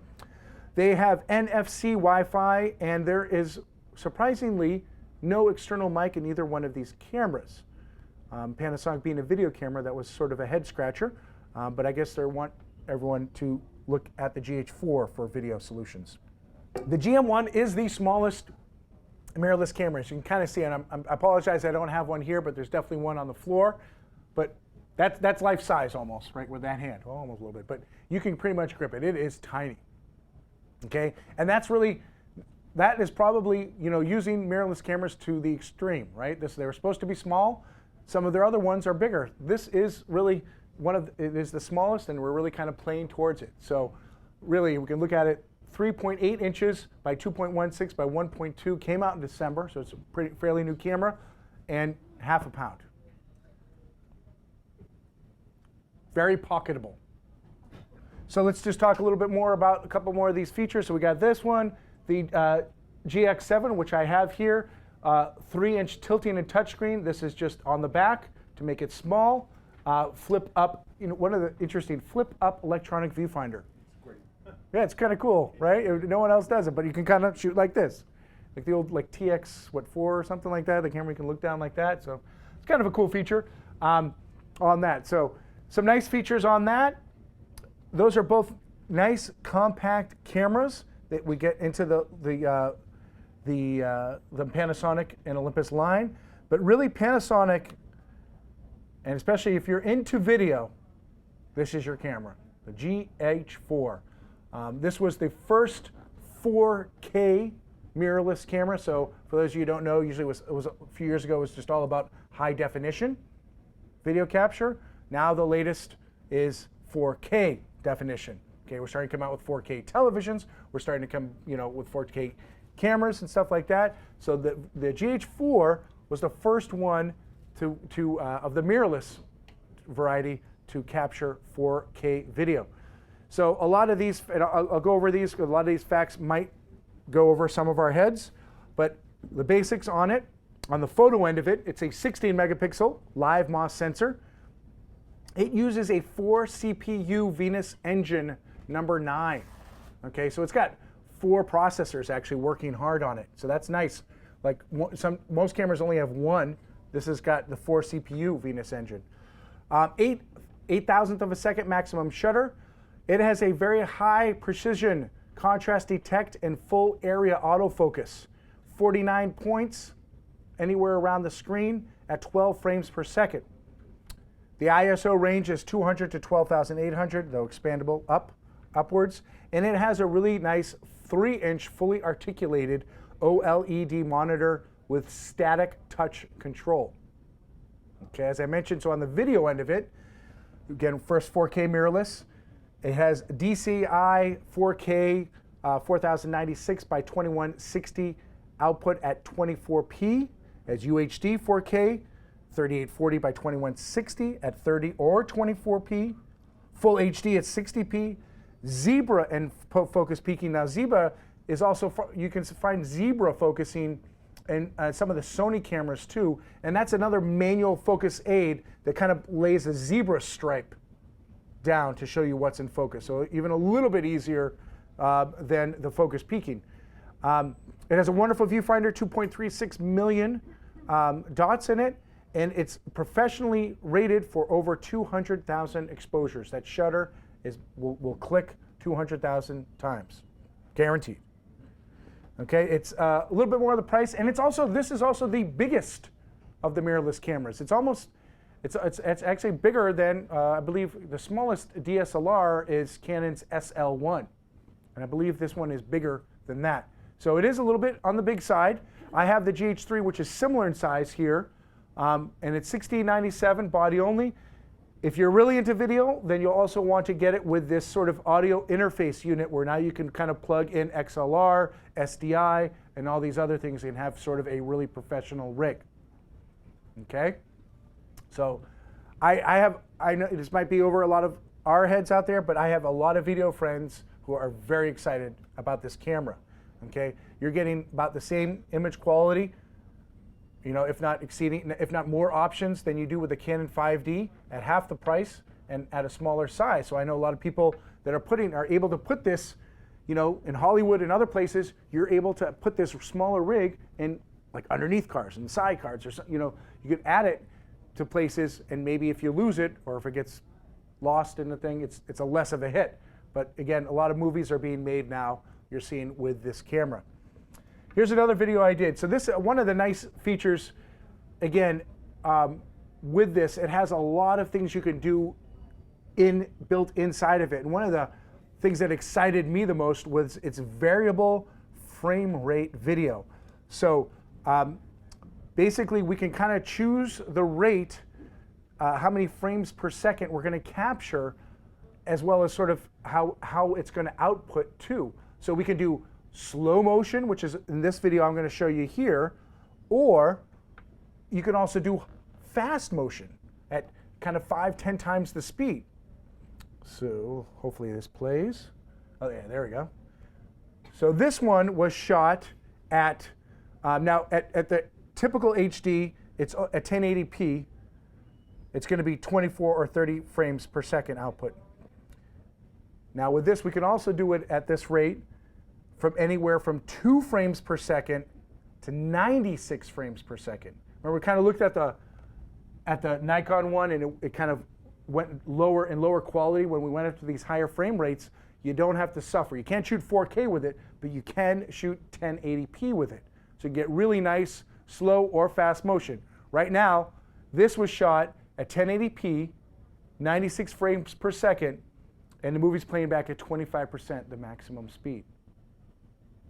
They have NFC Wi-Fi, and there is surprisingly no external mic in either one of these cameras. Panasonic being a video camera, that was sort of a head scratcher, but I guess they want everyone to look at the GH4 for video solutions. The GM1 is the smallest mirrorless camera. So you can kind of see it. I apologize I don't have one here, but there's definitely one on the floor. But that's life size almost, right, with that hand. Well, almost a little bit, but you can pretty much grip it. It is tiny. Okay, and that is probably, you know, using mirrorless cameras to the extreme, right? They were supposed to be small. Some of their other ones are bigger. This is really it is the smallest, and we're really kind of playing towards it. So really, we can look at it. 3.8 inches by 2.16 by 1.2, came out in December, so it's a fairly new camera, and half a pound. Very pocketable. So let's just talk a little bit more about a couple more of these features. So we got this one, the GX7, which I have here, 3-inch tilting and touchscreen. This is just on the back to make it small. Flip up, you know, one of the interesting flip up electronic viewfinder. Yeah, it's kind of cool, right? No one else does it, but you can kind of shoot like this. Like the old TX, 4 or something like that. The camera, you can look down like that. So it's kind of a cool feature on that. So some nice features on that. Those are both nice compact cameras that we get into the Panasonic and Olympus line. But really Panasonic, and especially if you're into video, this is your camera, the GH4. This was the first 4K mirrorless camera. So for those of you who don't know, usually it was a few years ago, it was just all about high definition video capture. Now the latest is 4K definition. Okay, we're starting to come out with 4K televisions. We're starting to come, with 4K cameras and stuff like that. So the GH4 was the first one of the mirrorless variety to capture 4K video. So a lot of these, and I'll go over these, because a lot of these facts might go over some of our heads, but the basics on it, on the photo end of it, it's a 16 megapixel live MOS sensor. It uses a 4 CPU Venus engine number 9. Okay, so it's got 4 processors actually working hard on it. So that's nice. Like most cameras only have 1. This has got the 4 CPU Venus engine. 8,000th of a second maximum shutter. It has a very high precision contrast detect and full area autofocus. 49 points anywhere around the screen at 12 frames per second. The ISO range is 200 to 12,800, though expandable upwards. And it has a really nice 3-inch fully articulated OLED monitor with static touch control. Okay, as I mentioned, so on the video end of it, again, first 4K mirrorless. It has DCI 4K 4096 by 2160 output at 24p. It has UHD 4K 3840 by 2160 at 30 or 24p. Full HD at 60p. Zebra and focus peaking. Now Zebra is also, you can find Zebra focusing in some of the Sony cameras too, and that's another manual focus aid that kind of lays a zebra stripe down to show you what's in focus. So even a little bit easier than the focus peaking. It has a wonderful viewfinder, 2.36 million dots in it, and it's professionally rated for over 200,000 exposures. That shutter will click 200,000 times, guaranteed. Okay, it's a little bit more of the price, and this is also the biggest of the mirrorless cameras. It's actually bigger than I believe the smallest DSLR is Canon's SL1, and I believe this one is bigger than that. So it is a little bit on the big side. I have the GH3, which is similar in size here, and it's $1697 body only. If you're really into video, then you'll also want to get it with this sort of audio interface unit where now you can kind of plug in XLR, SDI, and all these other things and have sort of a really professional rig. Okay? So I know this might be over a lot of our heads out there, but I have a lot of video friends who are very excited about this camera. Okay? You're getting about the same image quality, if not exceeding, if not more options than you do with the Canon 5D at half the price and at a smaller size. So I know a lot of people that are able to put this, in Hollywood and other places, you're able to put this smaller rig in like underneath cars and side cars, or you could add it to places, and maybe if you lose it or if it gets lost in the thing, it's a less of a hit. But again, a lot of movies are being made now, you're seeing with this camera. Here's another video I did. So this, one of the nice features, again, with this, it has a lot of things you can do built inside of it. And one of the things that excited me the most was its variable frame rate video. So basically, we can kind of choose the rate, how many frames per second we're going to capture, as well as sort of how it's going to output too. So we can do slow motion, which is in this video I'm going to show you here, or you can also do fast motion at kind of 5-10 times the speed. So hopefully this plays. Oh yeah, there we go. So this one was shot at, now at the typical HD, it's at 1080p. It's going to be 24 or 30 frames per second output. Now with this, we can also do it at this rate from anywhere from 2 frames per second to 96 frames per second. Remember, we kind of looked at the Nikon one, and it kind of went lower and lower quality. When we went up to these higher frame rates, you don't have to suffer. You can't shoot 4K with it, but you can shoot 1080p with it. So you get really nice, slow or fast motion. Right now, this was shot at 1080p, 96 frames per second, and the movie's playing back at 25% the maximum speed.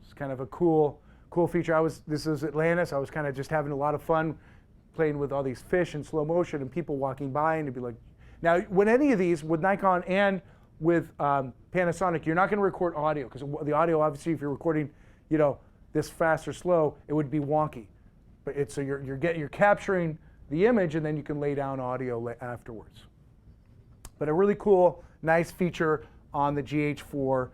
It's kind of a cool cool feature. This is Atlantis. I was kind of just having a lot of fun playing with all these fish in slow motion and people walking by, and it'd be like, now with any of these, with Nikon and with Panasonic, you're not going to record audio, because the audio, obviously, if you're recording, this fast or slow, it would be wonky. But so you're capturing the image, and then you can lay down audio afterwards. But a really cool, nice feature on the GH4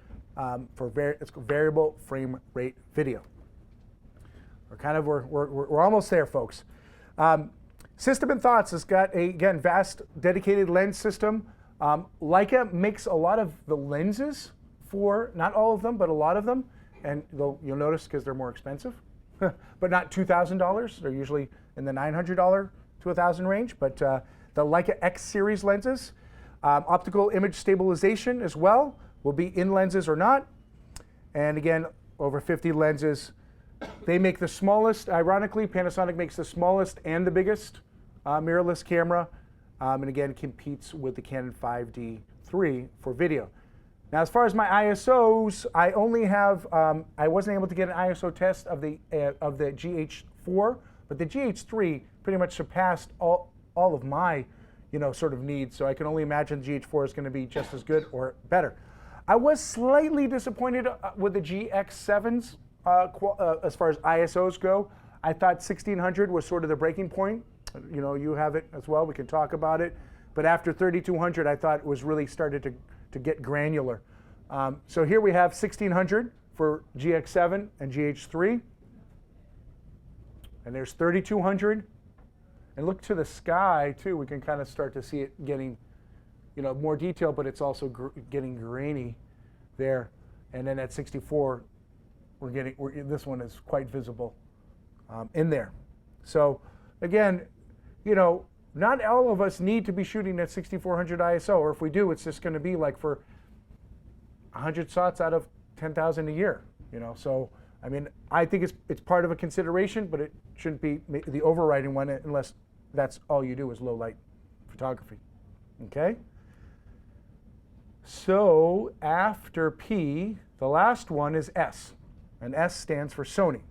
it's variable frame rate video. We're almost there, folks. System and Thoughts has got again, vast dedicated lens system. Leica makes a lot of the lenses for, not all of them, but a lot of them. And you'll notice because they're more expensive, but not $2,000. They're usually in the $900 to $1,000 range. But the Leica X series lenses, optical image stabilization as well, will be in lenses or not. And again, over 50 lenses. They make the smallest, ironically, Panasonic makes the smallest and the biggest mirrorless camera, and again, competes with the Canon 5D III for video. Now, as far as my ISOs, I only have, I wasn't able to get an ISO test of the GH4, but the GH3 pretty much surpassed all of my, sort of needs, so I can only imagine the GH4 is going to be just as good or better. I was slightly disappointed with the GX7s as far as ISOs go. I thought 1600 was sort of the breaking point. You have it as well. We can talk about it. But after 3200, I thought it was really started to get granular. So here we have 1600 for GX7 and GH3. And there's 3200. And look to the sky, too. We can kind of start to see it getting, more detail, but it's also getting grainy there. And then at 64, this one is quite visible in there. So again, not all of us need to be shooting at 6400 ISO, or if we do, it's just going to be like for 100 shots out of 10,000 a year. So I mean, I think it's part of a consideration, but it shouldn't be the overriding one unless that's all you do is low light photography. Okay. So after P, the last one is S. And S stands for Sony,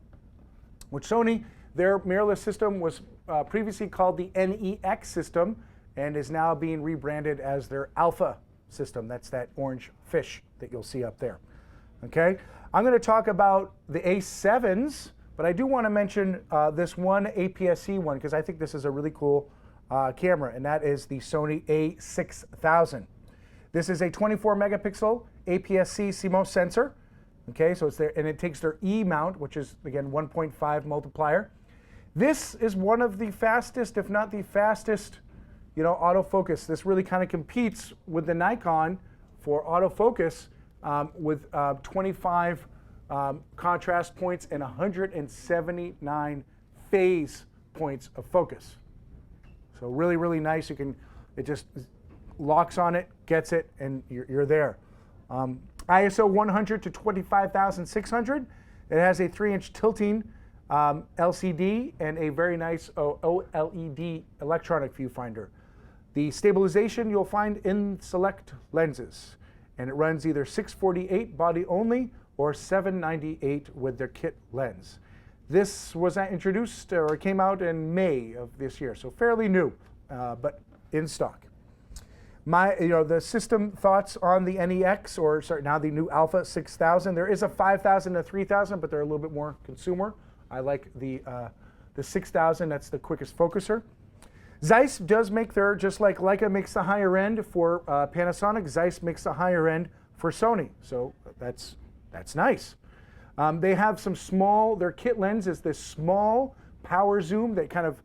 which Sony, their mirrorless system was previously called the NEX system and is now being rebranded as their Alpha system. That's that orange fish that you'll see up there. Okay, I'm going to talk about the A7s, but I do want to mention this one APS-C one because I think this is a really cool camera, and that is the Sony A6000. This is a 24 megapixel APS-C CMOS sensor. Okay, so it's there, and it takes their E mount, which is again 1.5 multiplier. This is one of the fastest, if not the fastest, autofocus. This really kind of competes with the Nikon for autofocus with 25 contrast points and 179 phase points of focus. So really, really nice. It just locks on it, gets it, and you're there. ISO 100 to 25,600. It has a 3-inch tilting LCD and a very nice OLED electronic viewfinder. The stabilization you'll find in select lenses, and it runs either 648 body only or 798 with their kit lens. This was introduced or came out in May of this year, so fairly new, but in stock. The system thoughts on the NEX, or sorry, now the new Alpha 6000. There is a 5000 and a 3000, but they're a little bit more consumer. I like the 6000. That's the quickest focuser. Zeiss does make their, just like Leica makes the higher end for Panasonic, Zeiss makes the higher end for Sony. So that's nice. They have some small. Their kit lens is this small power zoom that kind of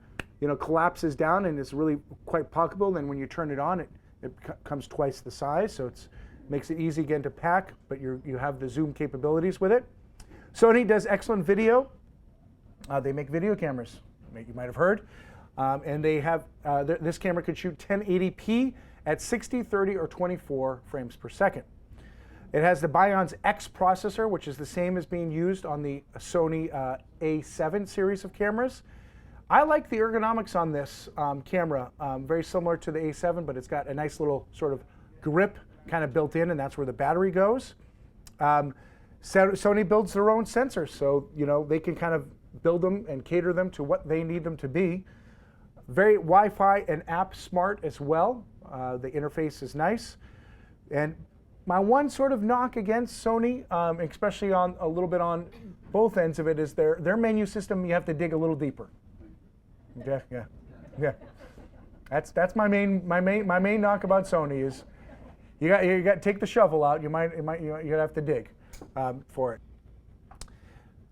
collapses down and is really quite pocketable. And when you turn it on, it comes twice the size, so it makes it easy again to pack, but you have the zoom capabilities with it. Sony does excellent video. They make video cameras, you might have heard. And they have, this camera could shoot 1080p at 60, 30, or 24 frames per second. It has the Bionz X processor, which is the same as being used on the Sony A7 series of cameras. I like the ergonomics on this camera, very similar to the A7, but it's got a nice little sort of grip kind of built in, and that's where the battery goes. Sony builds their own sensors, so they can kind of build them and cater them to what they need them to be. Very Wi-Fi and app smart as well. The interface is nice. And my one sort of knock against Sony, especially on a little bit on both ends of it, is their menu system. You have to dig a little deeper. Okay, yeah. That's my main knock about Sony is you got to take the shovel out. You have to dig for it.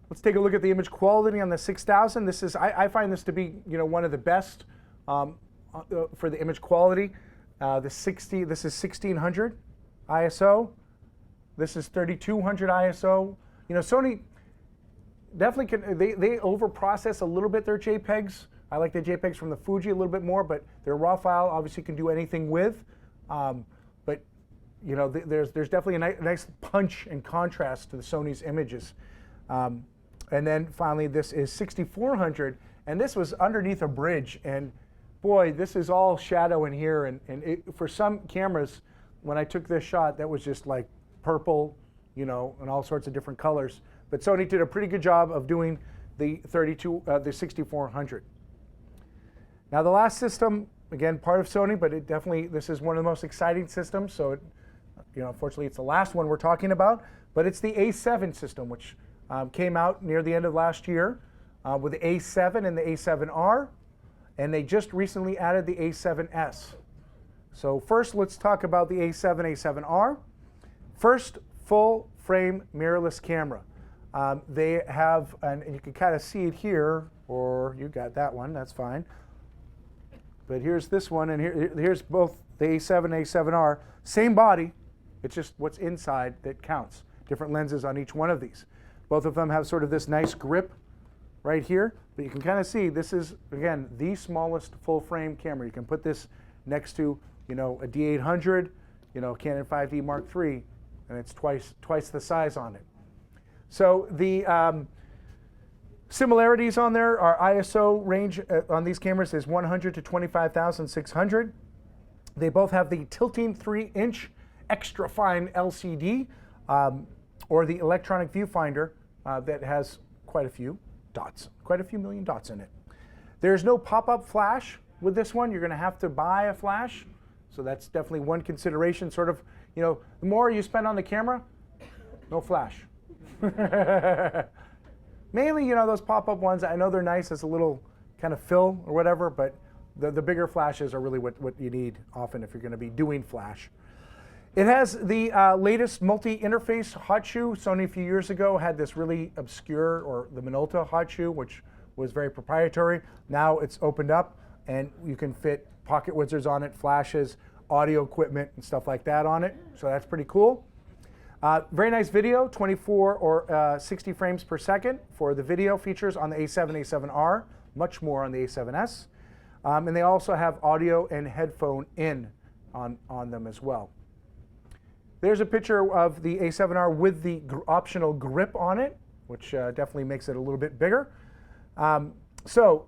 Let's take a look at the image quality on the 6000. This is I find this to be one of the best for the image quality. This is 1600 ISO. This is 3200 ISO. Sony definitely can. They overprocess a little bit their JPEGs. I like the JPEGs from the Fuji a little bit more, but their raw file obviously can do anything with. But there's definitely a nice punch and contrast to the Sony's images. And then finally, this is 6400, and this was underneath a bridge. And boy, this is all shadow in here. And for some cameras, when I took this shot, that was just like purple, and all sorts of different colors. But Sony did a pretty good job of doing the 6400. Now the last system, again, part of Sony, but this is one of the most exciting systems. So, unfortunately, it's the last one we're talking about. But it's the A7 system, which came out near the end of last year with the A7 and the A7R. And they just recently added the A7S. So first, let's talk about the A7, A7R. First, full frame mirrorless camera. They have, and you can kind of see it here, or you got that one, that's fine. But here's this one, and here's both the A7 and A7R. Same body, it's just what's inside that counts. Different lenses on each one of these. Both of them have sort of this nice grip right here, but you can kind of see this is, again, the smallest full frame camera. You can put this next to, a D800, Canon 5D Mark III, and it's twice the size on it. So the similarities on there are ISO range on these cameras is 100 to 25,600. They both have the tilting 3-inch extra fine LCD or the electronic viewfinder that has quite a few million dots in it. There's no pop-up flash with this one. You're going to have to buy a flash. So that's definitely one consideration. Sort of, the more you spend on the camera, no flash. Mainly, those pop-up ones, I know they're nice as a little kind of fill or whatever, but the bigger flashes are really what you need often if you're going to be doing flash. It has the latest multi-interface hot shoe. Sony a few years ago had this really obscure, or the Minolta hot shoe, which was very proprietary. Now it's opened up, and you can fit pocket wizards on it, flashes, audio equipment, and stuff like that on it. So that's pretty cool. Very nice video, 24 or 60 frames per second for the video features on the A7, A7R, much more on the A7S. And they also have audio and headphone in on them as well. There's a picture of the A7R with the optional grip on it, which definitely makes it a little bit bigger. So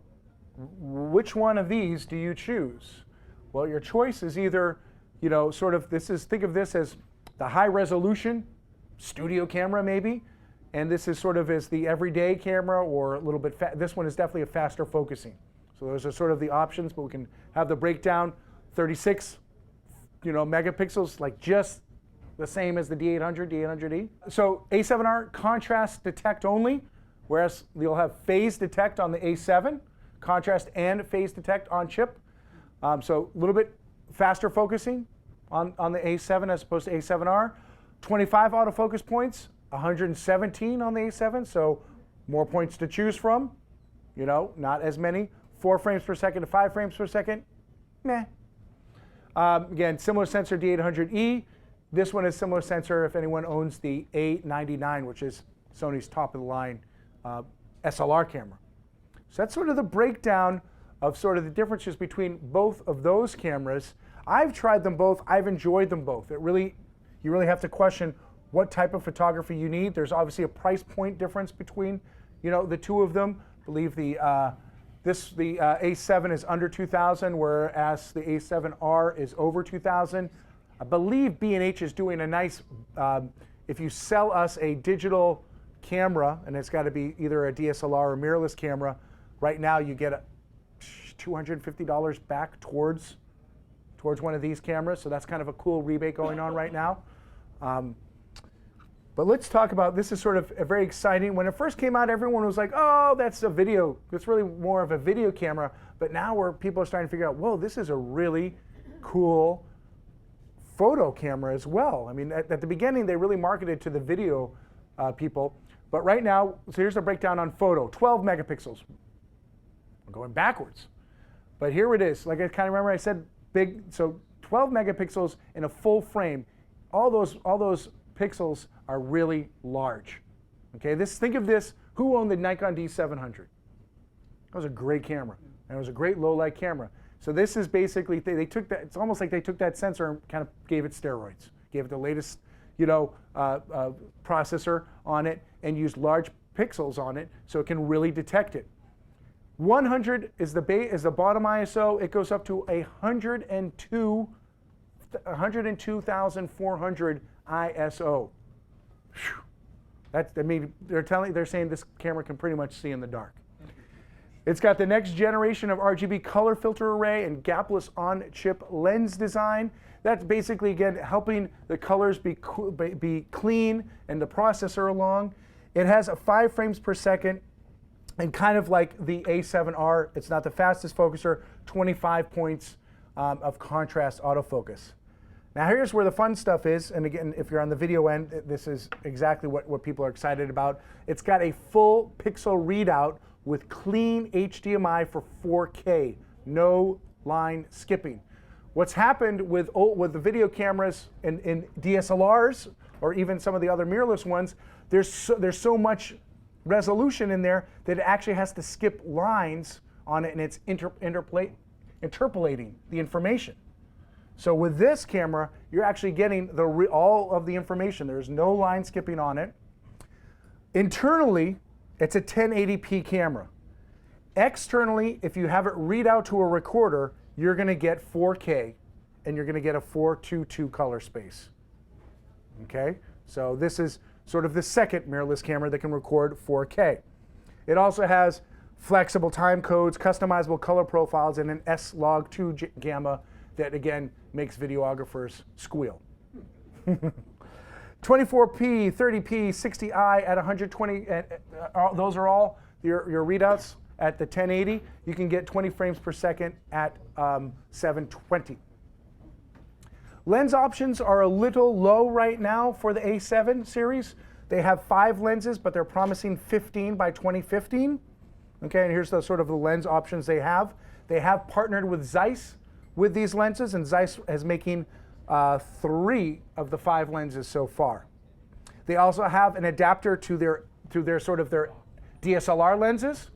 which one of these do you choose? Well, your choice is either, think of this as the high resolution studio camera maybe, and this is sort of as the everyday camera, or a little bit, this one is definitely a faster focusing. So those are sort of the options, but we can have the breakdown, 36 megapixels, like just the same as the D800, D800E. So A7R contrast detect only, whereas you'll have phase detect on the A7, contrast and phase detect on chip. So a little bit faster focusing on the A7 as opposed to A7R. 25 autofocus points, 117 on the A7, so more points to choose from. Not as many. 4 frames per second to 5 frames per second, meh. Again, similar sensor D800E. This one is similar sensor if anyone owns the A99, which is Sony's top of the line SLR camera. So that's sort of the breakdown of sort of the differences between both of those cameras. I've tried them both. I've enjoyed them both. You really have to question what type of photography you need. There's obviously a price point difference between, the two of them. I believe the A7 is under $2,000, whereas the A7R is over $2,000. I believe B&H is doing a nice if you sell us a digital camera, and it's got to be either a DSLR or mirrorless camera, right now you get $250 back towards one of these cameras. So that's kind of a cool rebate going on right now. But let's talk about, this is sort of a very exciting. When it first came out, everyone was like, oh, that's a video. It's really more of a video camera. But now where people are starting to figure out, whoa, this is a really cool photo camera as well. I mean, at the beginning, they really marketed to the video people. But right now, so here's a breakdown on photo. 12 megapixels. We're going backwards. But here it is. Like I kind of remember I said big, so 12 megapixels in a full frame. All those pixels are really large. Okay, think of this, who owned the Nikon D700? That was a great camera, and it was a great low light camera. So this is basically, they took that, it's almost like they took that sensor and kind of gave it steroids, gave it the latest, processor on it, and used large pixels on it so it can really detect it. 100 is the bottom ISO. It goes up to 102,400 ISO. Whew. They're saying this camera can pretty much see in the dark. It's got the next generation of RGB color filter array and gapless on-chip lens design. That's basically, again, helping the colors be clean and the processor along. It has a 5 frames per second, and kind of like the A7R, it's not the fastest focuser, 25 points of contrast autofocus. Now here's where the fun stuff is, and again, if you're on the video end, this is exactly what people are excited about. It's got a full pixel readout with clean HDMI for 4K, no line skipping. What's happened with the video cameras in DSLRs, or even some of the other mirrorless ones, there's so much resolution in there that it actually has to skip lines on it, and it's interpolating the information. So with this camera, you're actually getting all of the information. There's no line skipping on it. Internally, it's a 1080p camera. Externally, if you have it read out to a recorder, you're going to get 4K, and you're going to get a 4:2:2 color space. Okay, so this is sort of the second mirrorless camera that can record 4K. It also has flexible time codes, customizable color profiles, and an S-Log2 gamma that, again, makes videographers squeal. 24p, 30p, 60i at 120, those are all your readouts at the 1080. You can get 20 frames per second at 720. Lens options are a little low right now for the A7 series. They have 5 lenses, but they're promising 15 by 2015. Okay, and here's the sort of the lens options they have. They have partnered with Zeiss with these lenses, and Zeiss is making 3 of the 5 lenses so far. They also have an adapter to their DSLR lenses,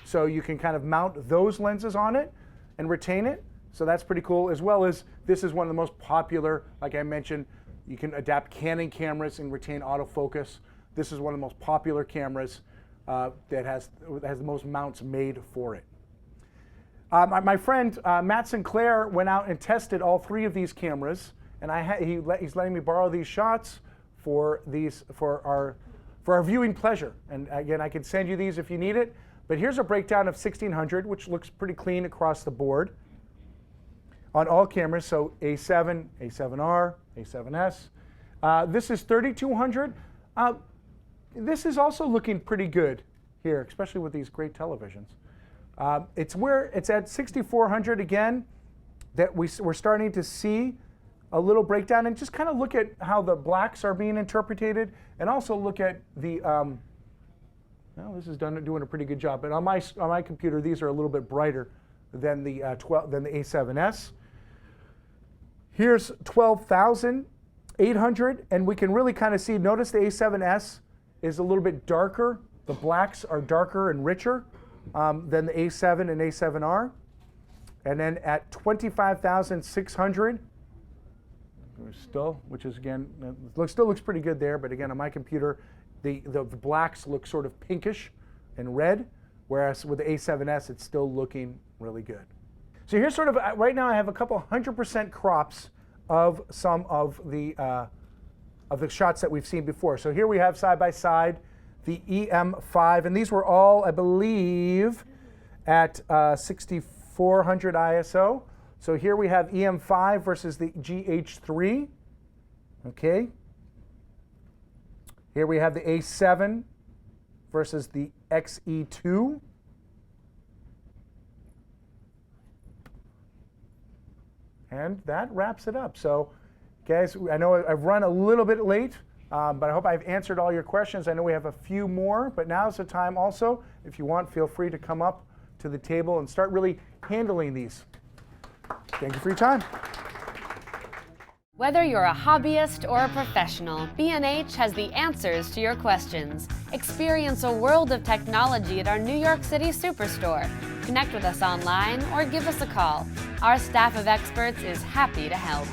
so you can kind of mount those lenses on it and retain it. So that's pretty cool, as well as this is one of the most popular, like I mentioned, you can adapt Canon cameras and retain autofocus. This is one of the most popular cameras that has the most mounts made for it. My friend Matt Sinclair went out and tested all 3 of these cameras, and he's letting me borrow these shots for our viewing pleasure. And again, I can send you these if you need it. But here's a breakdown of 1600, which looks pretty clean across the board on all cameras. So A7, A7R, A7S. This is 3200. This is also looking pretty good here, especially with these great televisions. It's at 6400 again that we're starting to see a little breakdown, and just kind of look at how the blacks are being interpreted, and also look at the. Well, this is doing a pretty good job. But on my computer, these are a little bit brighter than the A7S. Here's 12,800, and we can really kind of see. Notice the A7S is a little bit darker. The blacks are darker and richer than the A7 and A7R. And then at 25,600, which is again, still looks pretty good there, but again on my computer, the blacks look sort of pinkish and red, whereas with the A7S, it's still looking really good. So here's sort of, right now I have a couple 100% crops of some of the of the shots that we've seen before. So here we have side by side the EM5, and these were all, I believe, at 6400 ISO. So here we have EM5 versus the GH3. Okay. Here we have the A7 versus the XE2. And that wraps it up. So, guys, I know I've run a little bit late, but I hope I've answered all your questions. I know we have a few more, but now's the time also. If you want, feel free to come up to the table and start really handling these. Thank you for your time. Whether you're a hobbyist or a professional, B&H has the answers to your questions. Experience a world of technology at our New York City Superstore. Connect with us online or give us a call. Our staff of experts is happy to help.